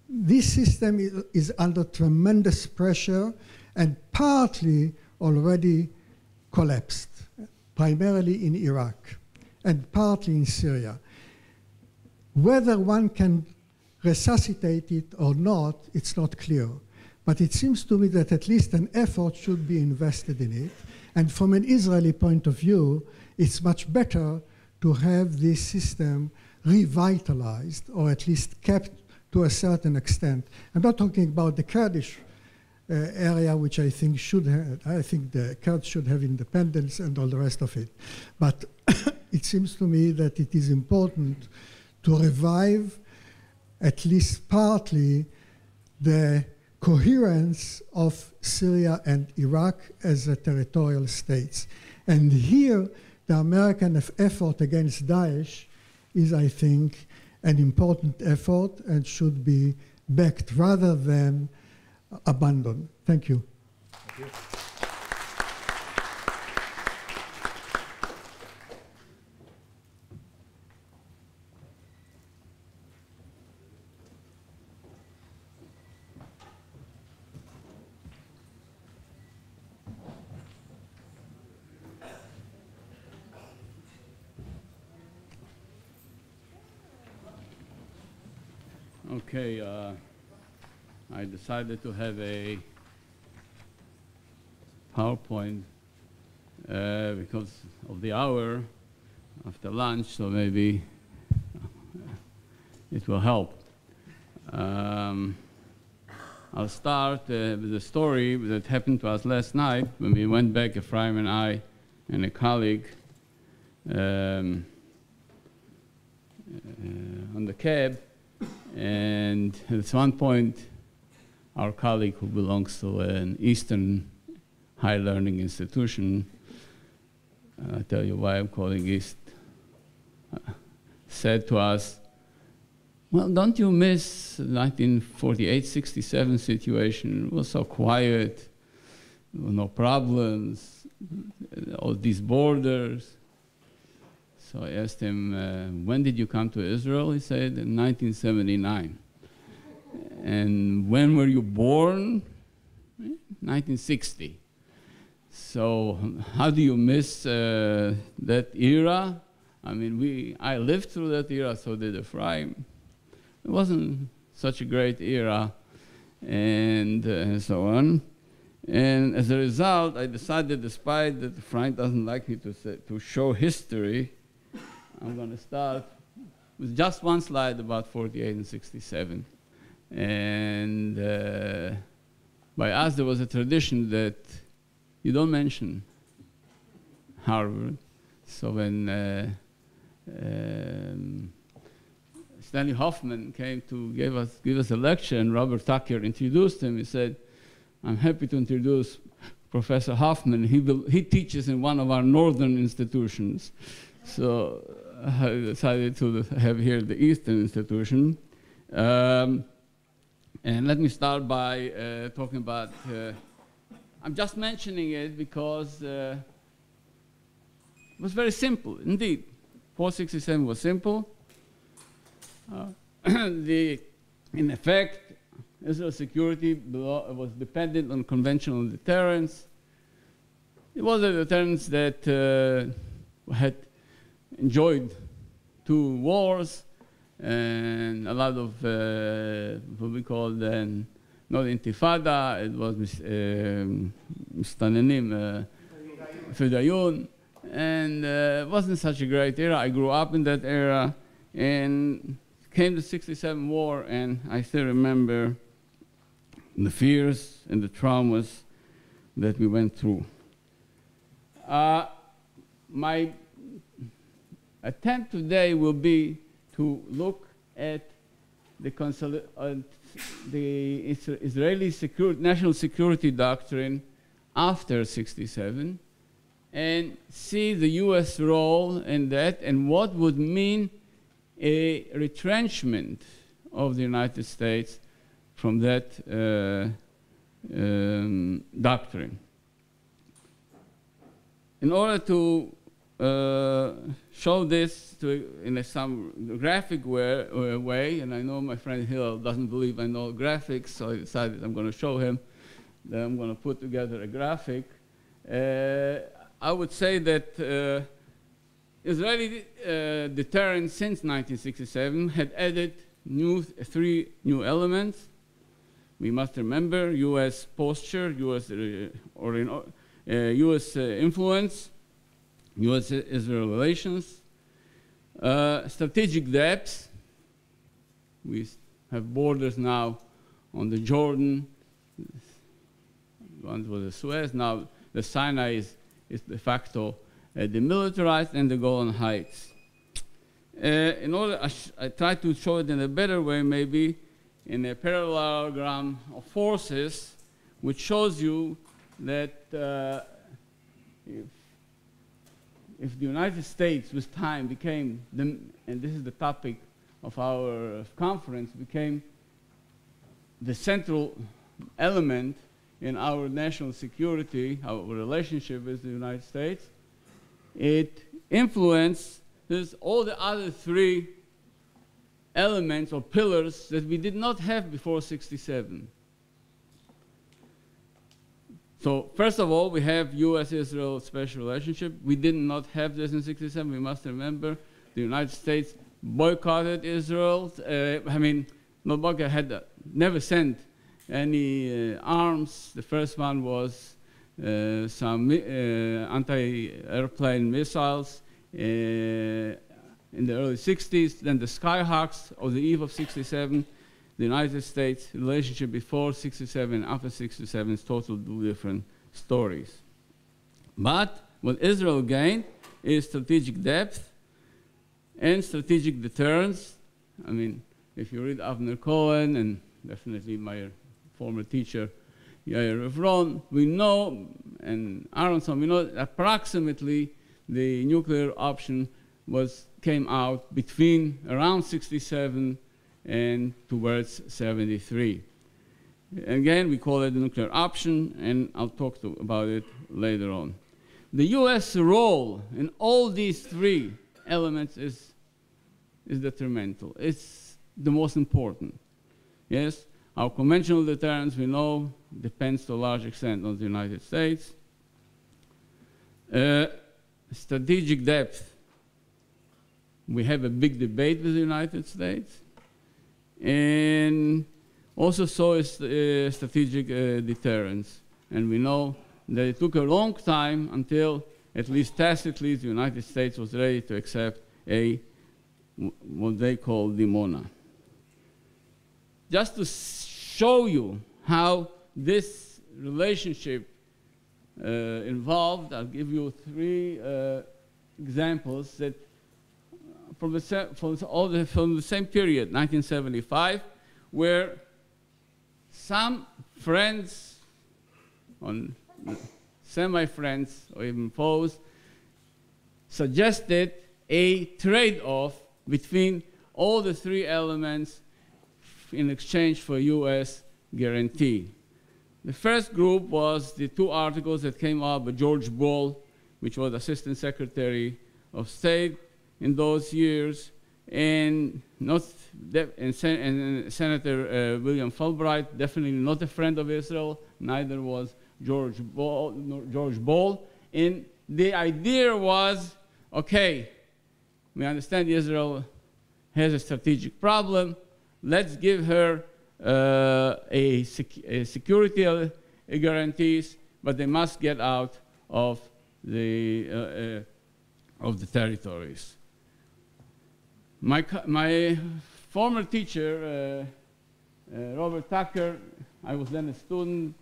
This system is under tremendous pressure and partly already collapsed, primarily in Iraq and partly in Syria. Whether one can resuscitate it or not, it's not clear. but it seems to me that at least an effort should be invested in it. And from an Israeli point of view, it's much better to have this system revitalized, or at least kept to a certain extent. I'm not talking about the Kurdish area, which I think should have, I think the Kurds should have independence and all the rest of it. But it seems to me that it is important to revive, at least partly, the coherence of Syria and Iraq as a territorial states. And here, the American effort against Daesh is, I think, an important effort and should be backed rather than abandoned. Thank you. Thank you. Okay, I decided to have a PowerPoint because of the hour after lunch, so maybe it will help. I'll start with a story that happened to us last night when we went back, Ephraim and I and a colleague, on the cab. And at one point, our colleague, who belongs to an Eastern higher learning institution, I'll tell you why I'm calling East, said to us, well, don't you miss the 1948-67 situation? It was so quiet, there were no problems, all these borders. So I asked him, when did you come to Israel? He said, in 1979. And when were you born? 1960. So how do you miss that era? I mean, I lived through that era, so did Ephraim. It wasn't such a great era, and so on. And as a result, I decided, despite that Ephraim doesn't like me to show history, I'm going to start with just one slide about 48 and 67. And by us, there was a tradition that you don't mention Harvard. So when Stanley Hoffman came to give us a lecture, and Robert Tucker introduced him, he said, I'm happy to introduce Professor Hoffman. He teaches in one of our northern institutions. So I decided to have here the Eastern institution. And let me start by talking about, I'm just mentioning it because it was very simple, indeed. 467 was simple. In effect, Israel's security was dependent on conventional deterrence. It was a deterrence that had enjoyed 2 wars and a lot of what we call then not intifada, it was Mistanenim, Fidayun, and it wasn't such a great era. I grew up in that era, and came the 67 war, and I still remember the fears and the traumas that we went through. My attempt today will be to look at the Israeli national security doctrine after 67 and see the US role in that and what would mean a retrenchment of the United States from that doctrine. In order to show this in some graphic way, and I know my friend Hill doesn't believe I know graphics, so I decided I'm going to show him that I'm going to put together a graphic. I would say that Israeli deterrence since 1967 had added 3 new elements. we must remember U.S. posture, U.S. U.S. Influence, U.S.-Israel relations, strategic depth. We have borders now on the Jordan, one was the Suez, now the Sinai is de facto demilitarized, and the Golan Heights. In order, I try to show it in a better way, maybe, in a parallelogram of forces, which shows you that if the United States with time became, and this is the topic of our conference, became the central element in our national security, our relationship with the United States, it influenced all the other three elements or pillars that we did not have before '67. So first of all, we have U.S.-Israel special relationship. We did not have this in '67. We must remember the United States boycotted Israel. Not boycott, had never sent any arms. The first one was some anti-airplane missiles in the early '60s. Then the Skyhawks on the eve of '67. The United States relationship before '67, after '67 is totally two different stories. But what Israel gained is strategic depth and strategic deterrence. I mean, if you read Avner Cohen and definitely my former teacher, Yair Evron, we know, and Aronson, we know that approximately the nuclear option came out between around '67 and towards '73. Again, we call it the nuclear option, and I'll talk about it later on. The U.S. role in all these three elements is detrimental. It's the most important. Yes, our conventional deterrence, we know, depends to a large extent on the United States. Strategic depth, we have a big debate with the United States. And also so is strategic deterrence. And we know that it took a long time until, at least tacitly, the United States was ready to accept what they call Dimona. Just to show you how this relationship involved, I'll give you three examples that from the same period, 1975, where some friends, semi-friends, or even foes, suggested a trade-off between all the three elements in exchange for U.S. guarantee. The first group was the two articles that came out by George Bull, which was Assistant Secretary of State in those years, and Senator William Fulbright, definitely not a friend of Israel, neither was George Bull. And the idea was, okay, we understand Israel has a strategic problem. Let's give her a security guarantees, but they must get out of the territories. My former teacher, Robert Tucker, I was then a student,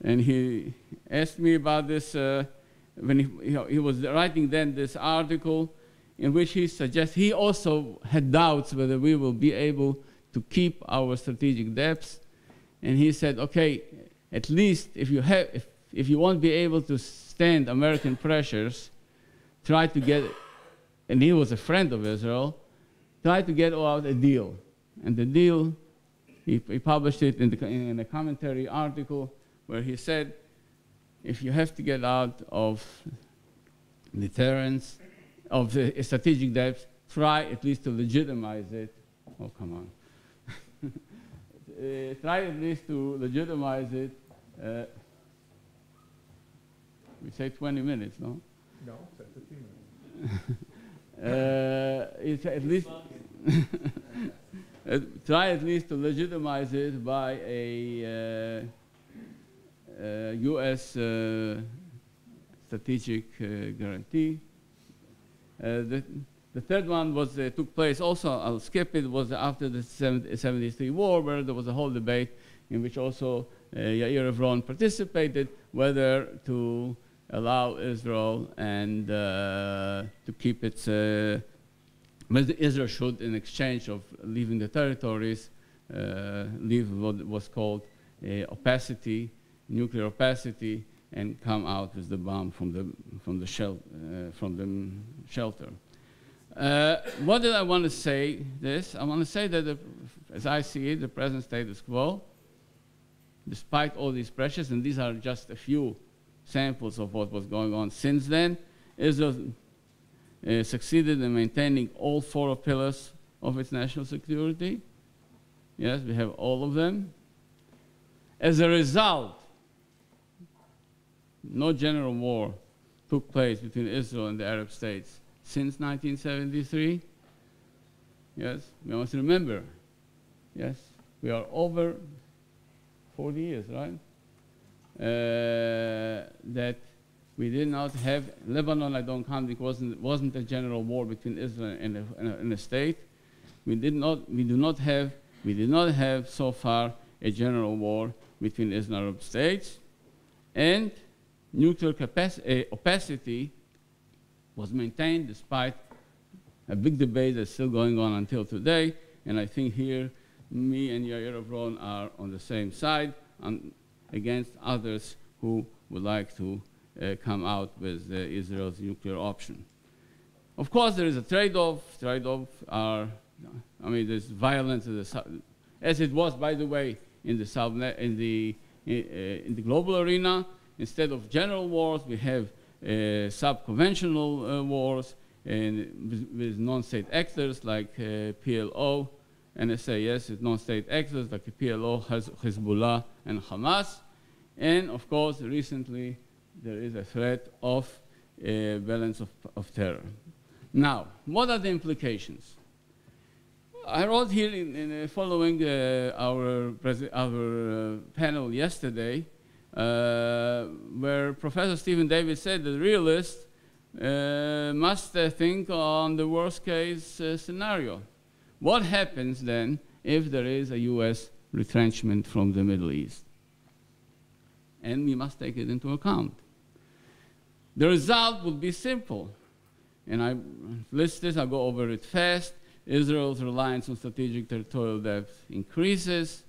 and he asked me about this when he was writing then this article in which he suggests he also had doubts whether we will be able to keep our strategic depths. And he said, okay, at least if you won't be able to stand American pressures, try to get, and he was a friend of Israel, try to get out a deal. And the deal, he published it in a commentary article where he said, if you have to get out of deterrence, of the strategic depth, try at least to legitimize it. Oh, come on. Try at least to legitimize it. We say 20 minutes, no? No, 15 minutes. It's at least try at least to legitimize it by a U.S. strategic guarantee. The third one was took place also, I'll skip it, was after the 73 war, where there was a whole debate in which also Yair Evron participated, whether to allow Israel and to keep its, whether Israel should, in exchange of leaving the territories, leave what was called opacity, nuclear opacity, and come out with the bomb from the shelter. What did I want to say this? I want to say that, as I see it, the present status quo, despite all these pressures, and these are just a few samples of what was going on since then, Israel succeeded in maintaining all 4 pillars of its national security. Yes, we have all of them. As a result, no general war took place between Israel and the Arab states since 1973. Yes, we must remember, yes, we are over 40 years, right? That we did not have, Lebanon I don't count because it wasn't a general war between Israel and a state. We did not have so far a general war between Israel and Arab states. And nuclear opacity was maintained despite a big debate that's still going on until today. And I think here, me and Yair Evron are on the same side against others who would like to come out with Israel's nuclear option. Of course, there is a trade-off. Trade-off are, I mean, there's violence in the south, as it was, by the way, in the south, in the global arena. Instead of general wars, we have sub-conventional wars and with non-state actors like PLO, NSA, yes, with non-state actors like PLO, Hezbollah, and Hamas. And of course, recently, there is a threat of balance of terror. Now, what are the implications? I wrote here in following our panel yesterday, where Professor Stephen Davis said that the realists must think on the worst case scenario. What happens then if there is a US retrenchment from the Middle East? And we must take it into account. The result would be simple. And I list this, I'll go over it fast. Israel's reliance on strategic territorial depth increases.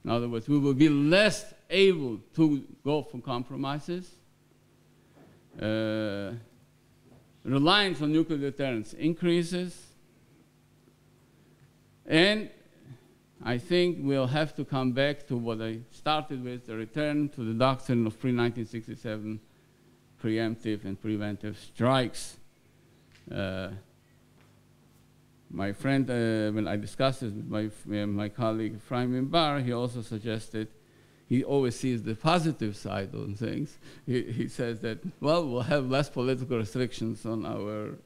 In other words, we will be less able to go for compromises. Reliance on nuclear deterrence increases. And I think we'll have to come back to what I started with, the return to the doctrine of pre-1967 preemptive and preventive strikes. My friend, when I discussed this with my colleague, Ephraim Bar, he also suggested, he always sees the positive side on things. He says that, well, we'll have less political restrictions on our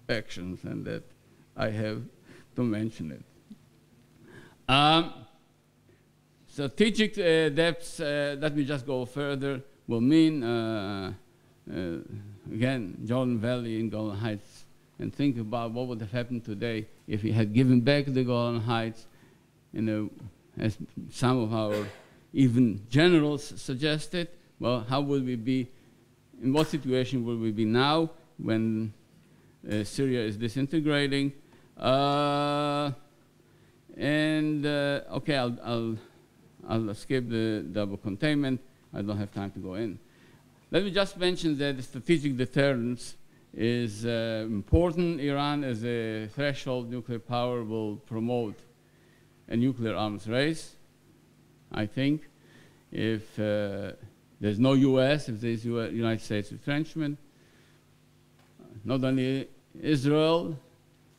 actions, and that I have to mention it. Strategic depths, let me just go further, will mean, again, Jordan Valley and Golan Heights, and think about what would have happened today if we had given back the Golan Heights, as some of our even generals suggested. Well, how would we be, in what situation would we be now when Syria is disintegrating? Okay, I'll skip the double containment. I don't have time to go in. Let me just mention that the strategic deterrence is important. Iran as a threshold nuclear power will promote a nuclear arms race. I think if there's no US, if there's United States retrenchment, not only Israel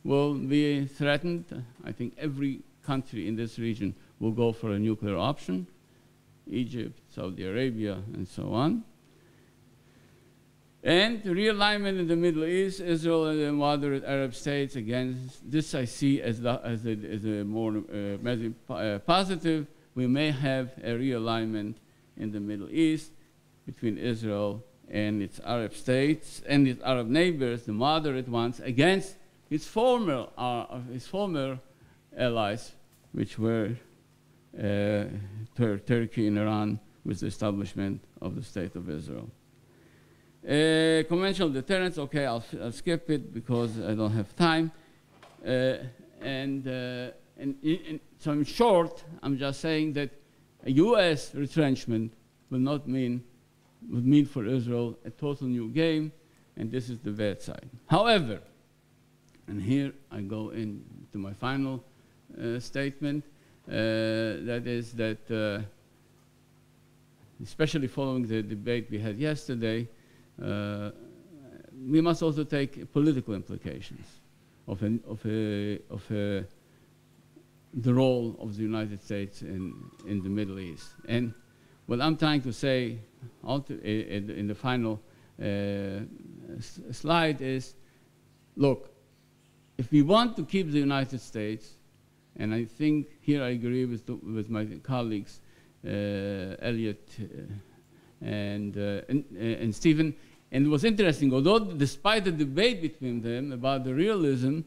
will be threatened, I think every country in this region will go for a nuclear option, Egypt, Saudi Arabia, and so on. And realignment in the Middle East, Israel and the moderate Arab states, again, this I see as a more positive. We may have a realignment in the Middle East between Israel and its Arab states and its Arab neighbors, the moderate ones, against its former allies, which were Turkey and Iran, with the establishment of the State of Israel. Conventional deterrence, okay, I'll skip it because I don't have time. So in short, I'm just saying that a U.S. retrenchment would mean for Israel a total new game, and this is the bad side. However, and here I go into my final statement, that is that, especially following the debate we had yesterday, we must also take political implications of the role of the United States in the Middle East. And what I'm trying to say in the final slide is, look, if we want to keep the United States, and I think here I agree with my colleagues, Elliot and Stephen. And it was interesting, although despite the debate between them about the realism,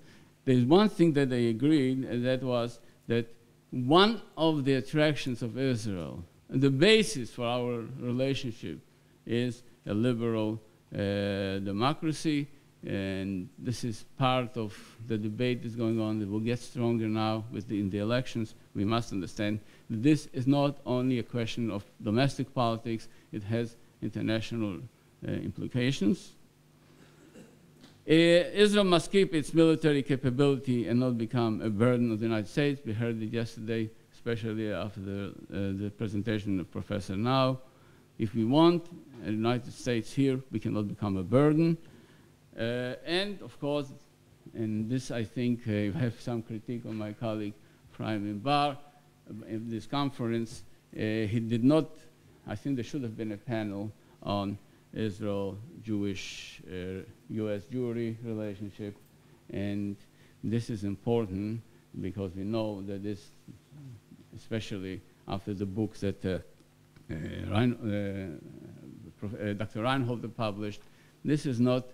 there's one thing that they agreed, and that was that one of the attractions of Israel, and the basis for our relationship, is a liberal democracy. And this is part of the debate that's going on that will get stronger now in the elections. We must understand that this is not only a question of domestic politics, it has international implications. Israel must keep its military capability and not become a burden of the United States. We heard it yesterday, especially after the presentation of Professor Now. If we want the United States here, we cannot become a burden. And of course, and this I think I have some critique on my colleague Prime Bar in this conference. He did not, I think there should have been a panel on Israel-Jewish US Jewry relationship, and this is important because we know that this, especially after the books that Dr. Rynhold published, this is not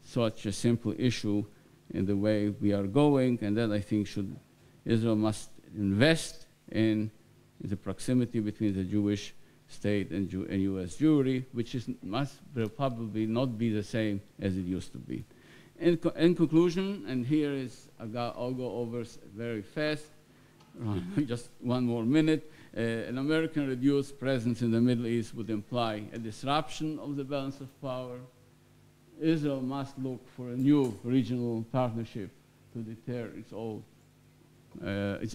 such a simple issue in the way we are going, and that I think Israel must invest in the proximity between the Jewish state and U.S. Jewry, which will probably not be the same as it used to be. In conclusion, and here is, I'll go over very fast, just one more minute, an American reduced presence in the Middle East would imply a disruption of the balance of power. Israel must look for a new regional partnership to deter its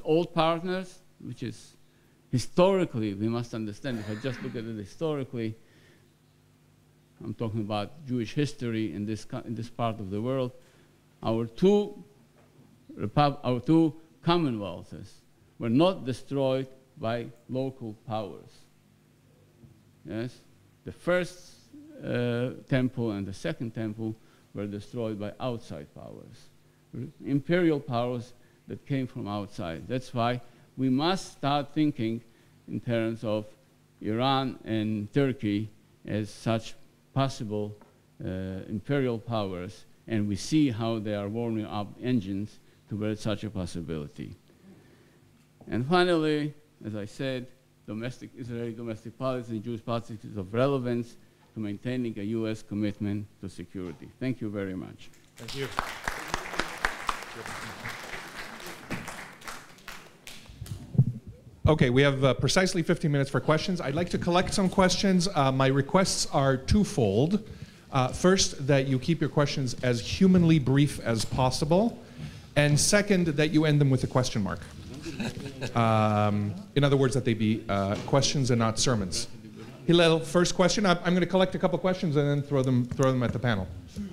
old partners, which is historically, we must understand, if I just look at it historically, I'm talking about Jewish history in this part of the world, our two commonwealths were not destroyed by local powers. Yes, the first temple and the second temple were destroyed by outside powers, imperial powers that came from outside. That's why we must start thinking in terms of Iran and Turkey as such possible imperial powers, and we see how they are warming up engines towards such a possibility. And finally, as I said, Israeli domestic policy and Jewish politics is of relevance to maintaining a U.S. commitment to security. Thank you very much. Thank you. Okay, we have precisely 15 minutes for questions. I'd like to collect some questions. My requests are twofold. First, that you keep your questions as humanly brief as possible. And second, that you end them with a question mark. In other words, that they be questions and not sermons. Hillel, first question. I'm going to collect a couple questions and then throw them at the panel. When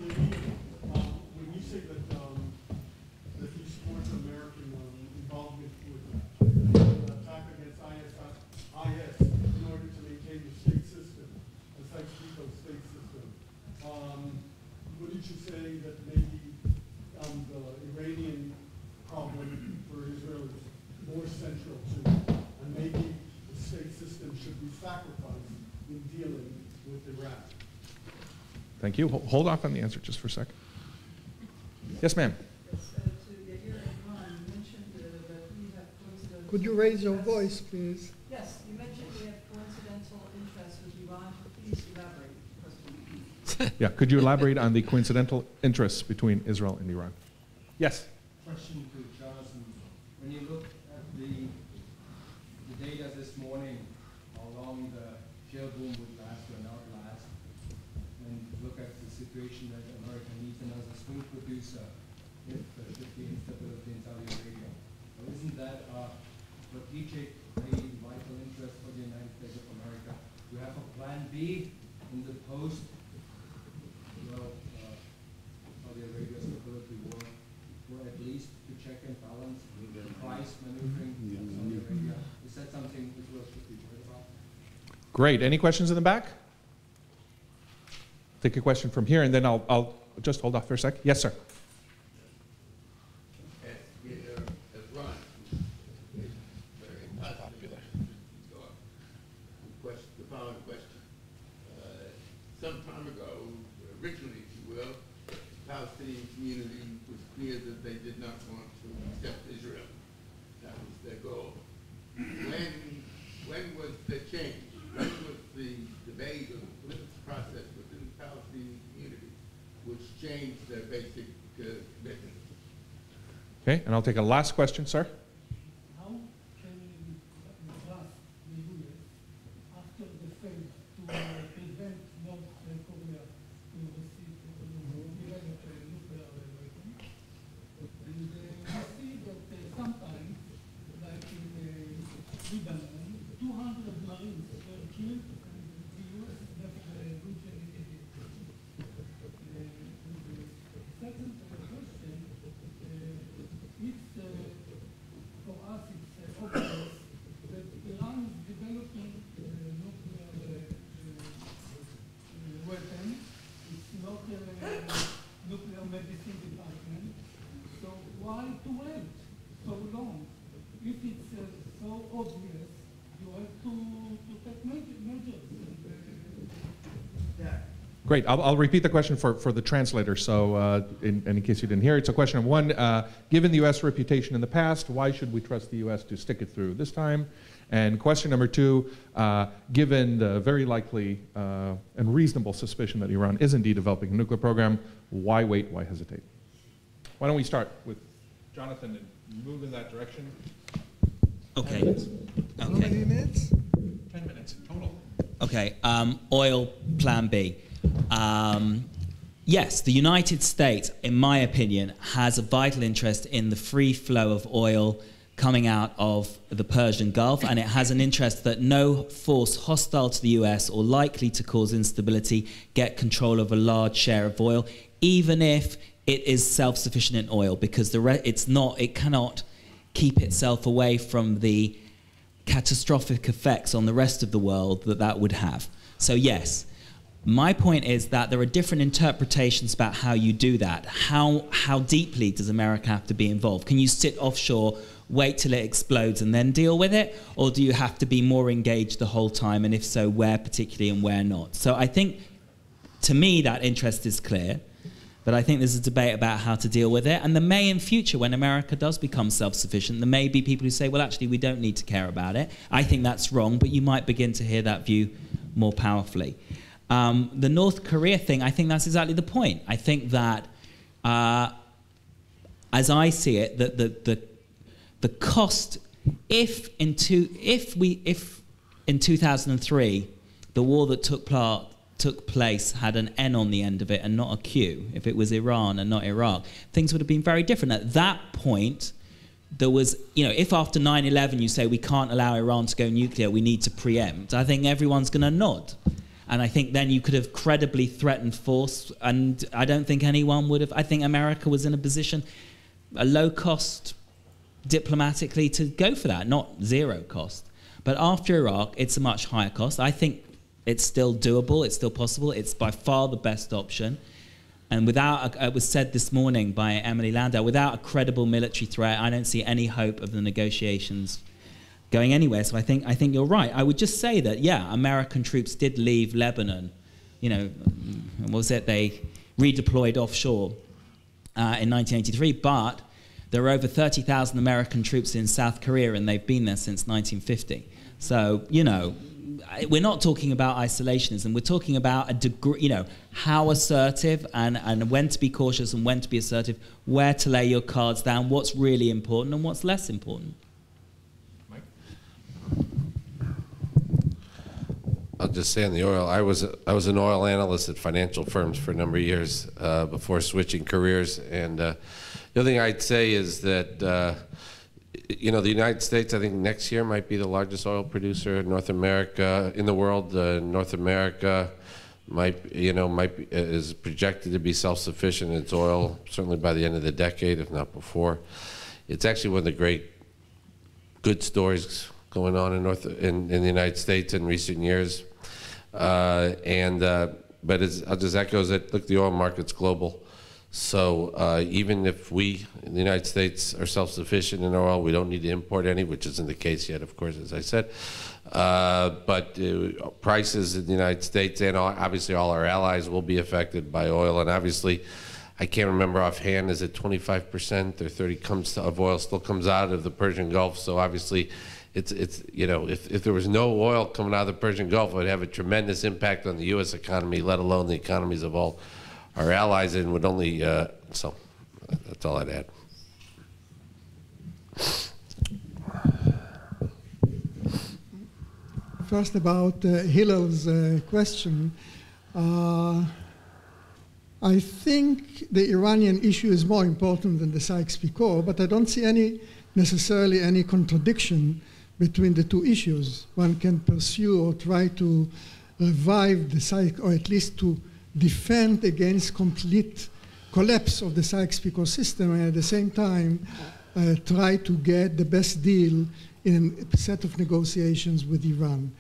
you say that you support American involvement with the attack against IS in order to maintain the state system, the Sykes-Picot state system, Thank you. Hold off on the answer just for a second. Yes, ma'am. Could you raise your voice, please? Yes, you mentioned we have coincidental interests with Iran. Please elaborate. Yeah, could you elaborate on the coincidental interests between Israel and Iran? Yes. Question to Jonathan. When you look at the data this morning, how long the shale boom would last or not last, and look at the situation that America needs another swing producer if there should be instability in Saudi Arabia. So isn't that a strategic, vital interest for the United States of America? You have a plan B in the post, Saudi Arabia stability war, or at least to check and balance the price maneuvering of Saudi Arabia. Is that something Israel should be worried about? Great. Any questions in the back? Take a question from here, and then I'll just hold off for a sec. Yes, sir. Evron is very popular. The following question. Some time ago, originally, if you will, the Palestinian community was clear that they did not want to accept Israel. That was their goal. When was the change? When was the debate or the political process within the Palestinian community which changed their basic commitment? Okay, and I'll take a last question, sir. How can we trust the U.S. after the failure to prevent North Korea to receive nuclear weapon? And we see that sometimes, like in Lebanon, 200 Marines were killed, and the U.S. left the region in Egypt. Second question, for us it's obvious that Iran is developing nuclear weapon. It's not a nuclear medicine department. So why to wait so long? If it's so obvious, you have to take measures. Great. I'll repeat the question for the translator. So in case you didn't hear, it's a question of one, given the U.S. reputation in the past, why should we trust the U.S. to stick it through this time? And question number two, given the very likely and reasonable suspicion that Iran is indeed developing a nuclear program, why wait, why hesitate? Why don't we start with Jonathan and move in that direction? Okay. 10 minutes. How many minutes? 10 minutes total. Okay, oil plan B. Yes, the United States, in my opinion, has a vital interest in the free flow of oil coming out of the Persian Gulf, and it has an interest that no force hostile to the US or likely to cause instability get control of a large share of oil, even if it is self-sufficient in oil, because it cannot keep itself away from the catastrophic effects on the rest of the world that would have. So yes, my point is that there are different interpretations about how you do that. How deeply does America have to be involved? Can you sit offshore, wait till it explodes and then deal with it? Or do you have to be more engaged the whole time? And if so, where particularly and where not? So I think, to me, that interest is clear. But I think there's a debate about how to deal with it. And there may, in future, when America does become self-sufficient, there may be people who say, well, actually, we don't need to care about it. I think that's wrong, but you might begin to hear that view more powerfully. The North Korea thing, I think that's exactly the point. I think that, as I see it, that the cost, if in 2003, the war that took place had an N on the end of it and not a Q, if it was Iran and not Iraq, things would have been very different. At that point, there was, if after 9/11 you say we can't allow Iran to go nuclear, we need to preempt, I think everyone's going to nod. And I think then you could have credibly threatened force, and I don't think anyone would have. I think America was in a position, a low cost diplomatically, to go for that, not zero cost. But after Iraq, it's a much higher cost. I think it's still doable, it's still possible, it's by far the best option. And without, it was said this morning by Emily Landau, without a credible military threat, I don't see any hope of the negotiations going anywhere. So I think you're right. I would just say that, yeah, American troops did leave Lebanon they redeployed offshore in 1983, but there are over 30,000 American troops in South Korea, and they've been there since 1950. So, we're not talking about isolationism. We're talking about a degree, how assertive and when to be cautious and when to be assertive, where to lay your cards down, what's really important and what's less important. Mike? I'll just say on the oil, I was an oil analyst at financial firms for a number of years before switching careers. And the other thing I'd say is that the United States, I think next year might be the largest oil producer in North America, in the world. North America is projected to be self-sufficient in its oil, certainly by the end of the decade, if not before. It's actually one of the great good stories going on in the United States in recent years. But I'll just echo that, look, the oil market's global. So even if we in the United States are self-sufficient in oil, we don't need to import any, which isn't the case yet, of course, as I said. But prices in the United States and obviously all our allies will be affected by oil. And obviously, I can't remember offhand, is it 25% or 30% of oil still comes out of the Persian Gulf? So obviously, it's if there was no oil coming out of the Persian Gulf, it would have a tremendous impact on the U.S. economy, let alone the economies of all our allies, and would only, so that's all I'd add. First about Hillel's question. I think the Iranian issue is more important than the Sykes-Picot, but I don't see necessarily any contradiction between the two issues. One can pursue or try to revive the Sykes, or at least to defend against complete collapse of the Sykes-Picot system, and at the same time try to get the best deal in a set of negotiations with Iran.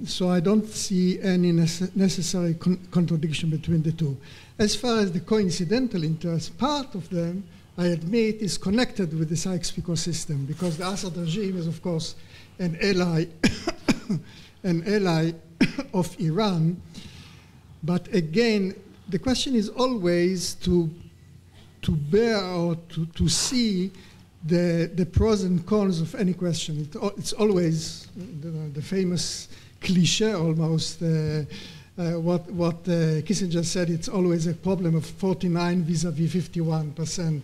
So I don't see any necessary contradiction between the two. As far as the coincidental interest, part of them, I admit, is connected with the Sykes-Picot system, because the Assad regime is, of course, an ally, an ally of Iran. But again, the question is always to bear or to see the pros and cons of any question. It's always the famous cliche almost, what Kissinger said, it's always a problem of 49 vis-a-vis 51%,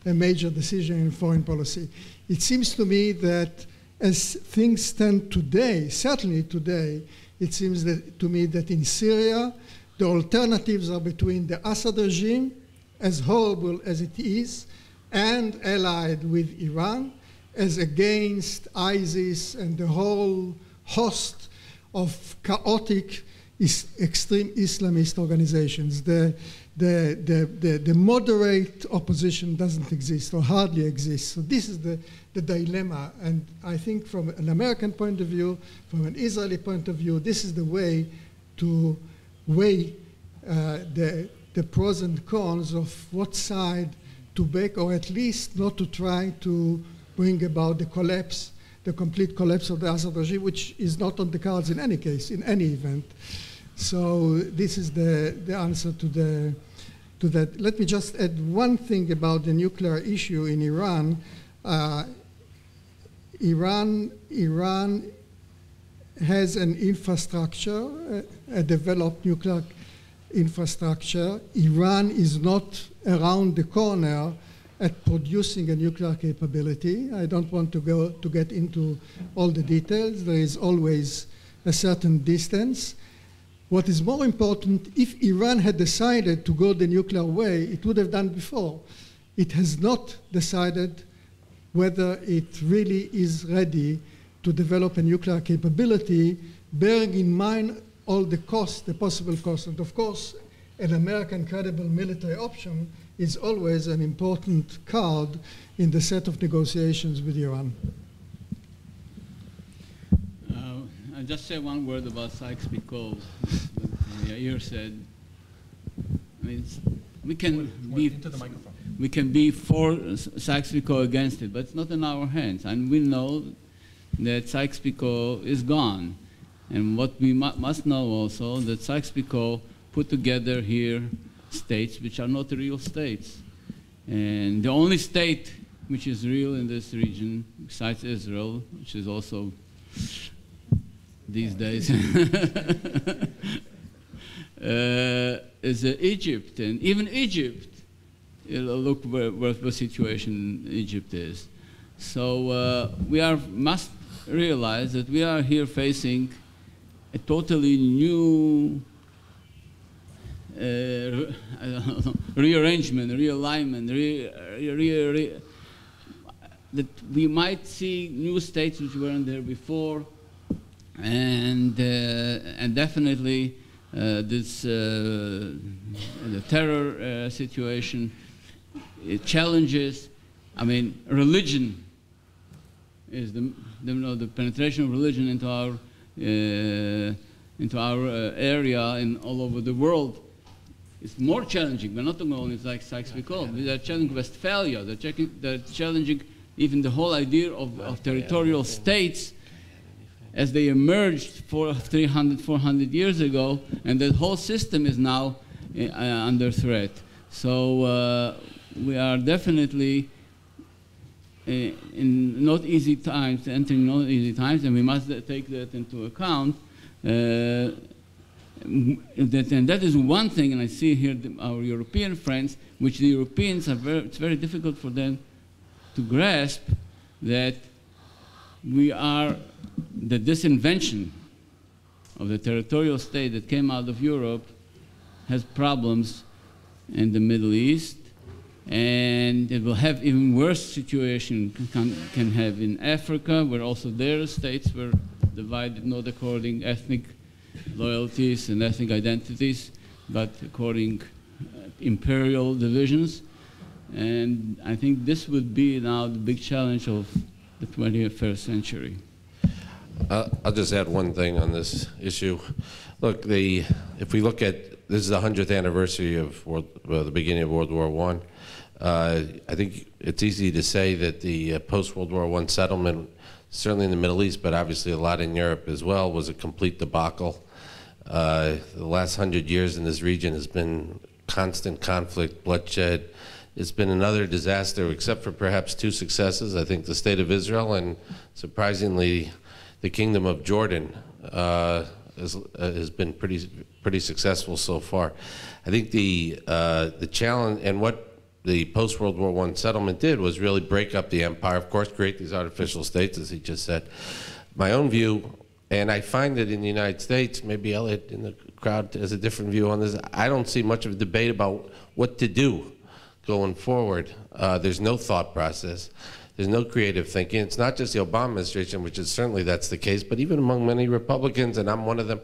a major decision in foreign policy. It seems to me that as things stand today, certainly today, it seems to me that in Syria, the alternatives are between the Assad regime, as horrible as it is, and allied with Iran, as against ISIS and the whole host of chaotic extreme Islamist organizations. The moderate opposition doesn't exist or hardly exists. So this is the dilemma. And I think from an American point of view, from an Israeli point of view, this is the way to weigh the pros and cons of what side to back, or at least not to try to bring about the collapse, the complete collapse of the Assad regime, which is not on the cards in any case, in any event. So this is the answer to that. Let me just add one thing about the nuclear issue in Iran. Iran has an infrastructure, a developed nuclear infrastructure. Iran is not around the corner at producing a nuclear capability. I don't want to get into all the details. There is always a certain distance. What is more important, if Iran had decided to go the nuclear way, it would have done before. It has not decided whether it really is ready to develop a nuclear capability, bearing in mind all the costs, the possible costs. And of course, an American credible military option is always an important card in the set of negotiations with Iran. I'll just say one word about Sykes-Picot. Yair said, I mean, we can be for Sykes-Picot against it, but it's not in our hands. And we know that Sykes-Picot is gone. And what we must know also, that Sykes-Picot put together here states which are not real states. And the only state which is real in this region, besides Israel, which is also these days, is Egypt. And even Egypt, look what the situation in Egypt is. So we must realize that we are here facing a totally new rearrangement, realignment, that we might see new states which weren't there before, and definitely this the terror situation, it challenges. I mean, religion is the penetration of religion into our area and all over the world. It's more challenging, but not only like Sykes-Picot. They're challenging Westphalia. They're challenging even the whole idea of territorial states as they emerged 300, 400 years ago, and the whole system is now under threat. So we are definitely in not easy times, entering not easy times, and we must take that into account. And that is one thing, and I see here our European friends, which the Europeans it's very difficult for them to grasp that this invention of the territorial state that came out of Europe has problems in the Middle East, and it will have even worse situation can have in Africa, where also their states were divided not according ethnic loyalties and ethnic identities, but according imperial divisions. And I think this would be now the big challenge of the 21st century. I'll just add one thing on this issue. Look, if we look at, this is the 100th anniversary of the beginning of World War I. I think it's easy to say that the post-World War I settlement, certainly in the Middle East, but obviously a lot in Europe as well, was a complete debacle. The last 100 years in this region has been constant conflict, bloodshed. It's been another disaster, except for perhaps two successes. I think the State of Israel and, surprisingly, the Kingdom of Jordan has been pretty successful so far. I think the challenge, and what the post-World War I settlement did, was really break up the empire, of course, create these artificial states, as he just said. My own view, and I find that in the United States, maybe Elliot in the crowd has a different view on this, I don't see much of a debate about what to do going forward. There's no thought process. There's no creative thinking. It's not just the Obama administration, which is certainly that's the case, but even among many Republicans, and I'm one of them,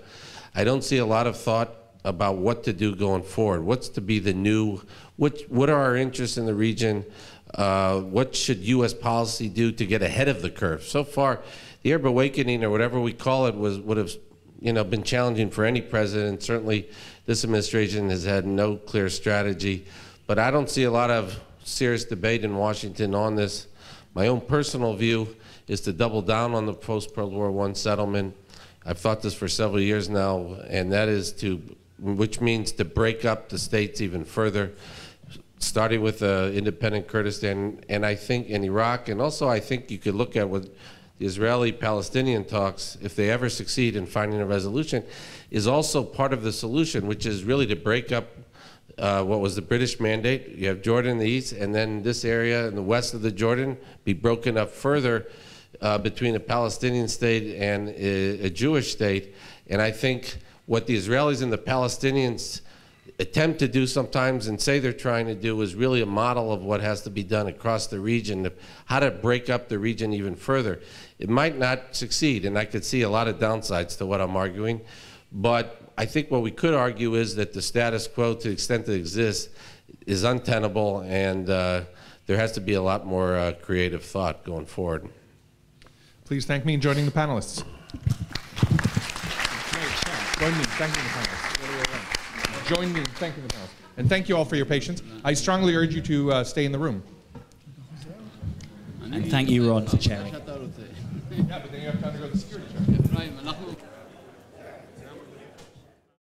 I don't see a lot of thought about what to do going forward. What's to be the new, what are our interests in the region? What should U.S. policy do to get ahead of the curve? So far, the Arab awakening, or whatever we call it, would have been challenging for any president. Certainly, this administration has had no clear strategy, but I don't see a lot of serious debate in Washington on this. My own personal view is to double down on the post-World War I settlement. I've thought this for several years now, and that is which means to break up the states even further, starting with independent Kurdistan, and I think in Iraq, and also I think you could look at what the Israeli-Palestinian talks, if they ever succeed in finding a resolution, is also part of the solution, which is really to break up what was the British mandate. You have Jordan in the east, and then this area in the west of the Jordan be broken up further between a Palestinian state and a Jewish state. And I think what the Israelis and the Palestinians attempt to do sometimes and say they're trying to do is really a model of what has to be done across the region, how to break up the region even further. It might not succeed, and I could see a lot of downsides to what I'm arguing, but I think what we could argue is that the status quo, to the extent that it exists, is untenable, and there has to be a lot more creative thought going forward. Please thank me in joining the panelists. Join me in thanking the panelists. Join me in thanking the panelists. And thank you all for your patience. I strongly urge you to stay in the room. And thank you, Ron, for chairing. Yeah, but then you have to undergo the security check.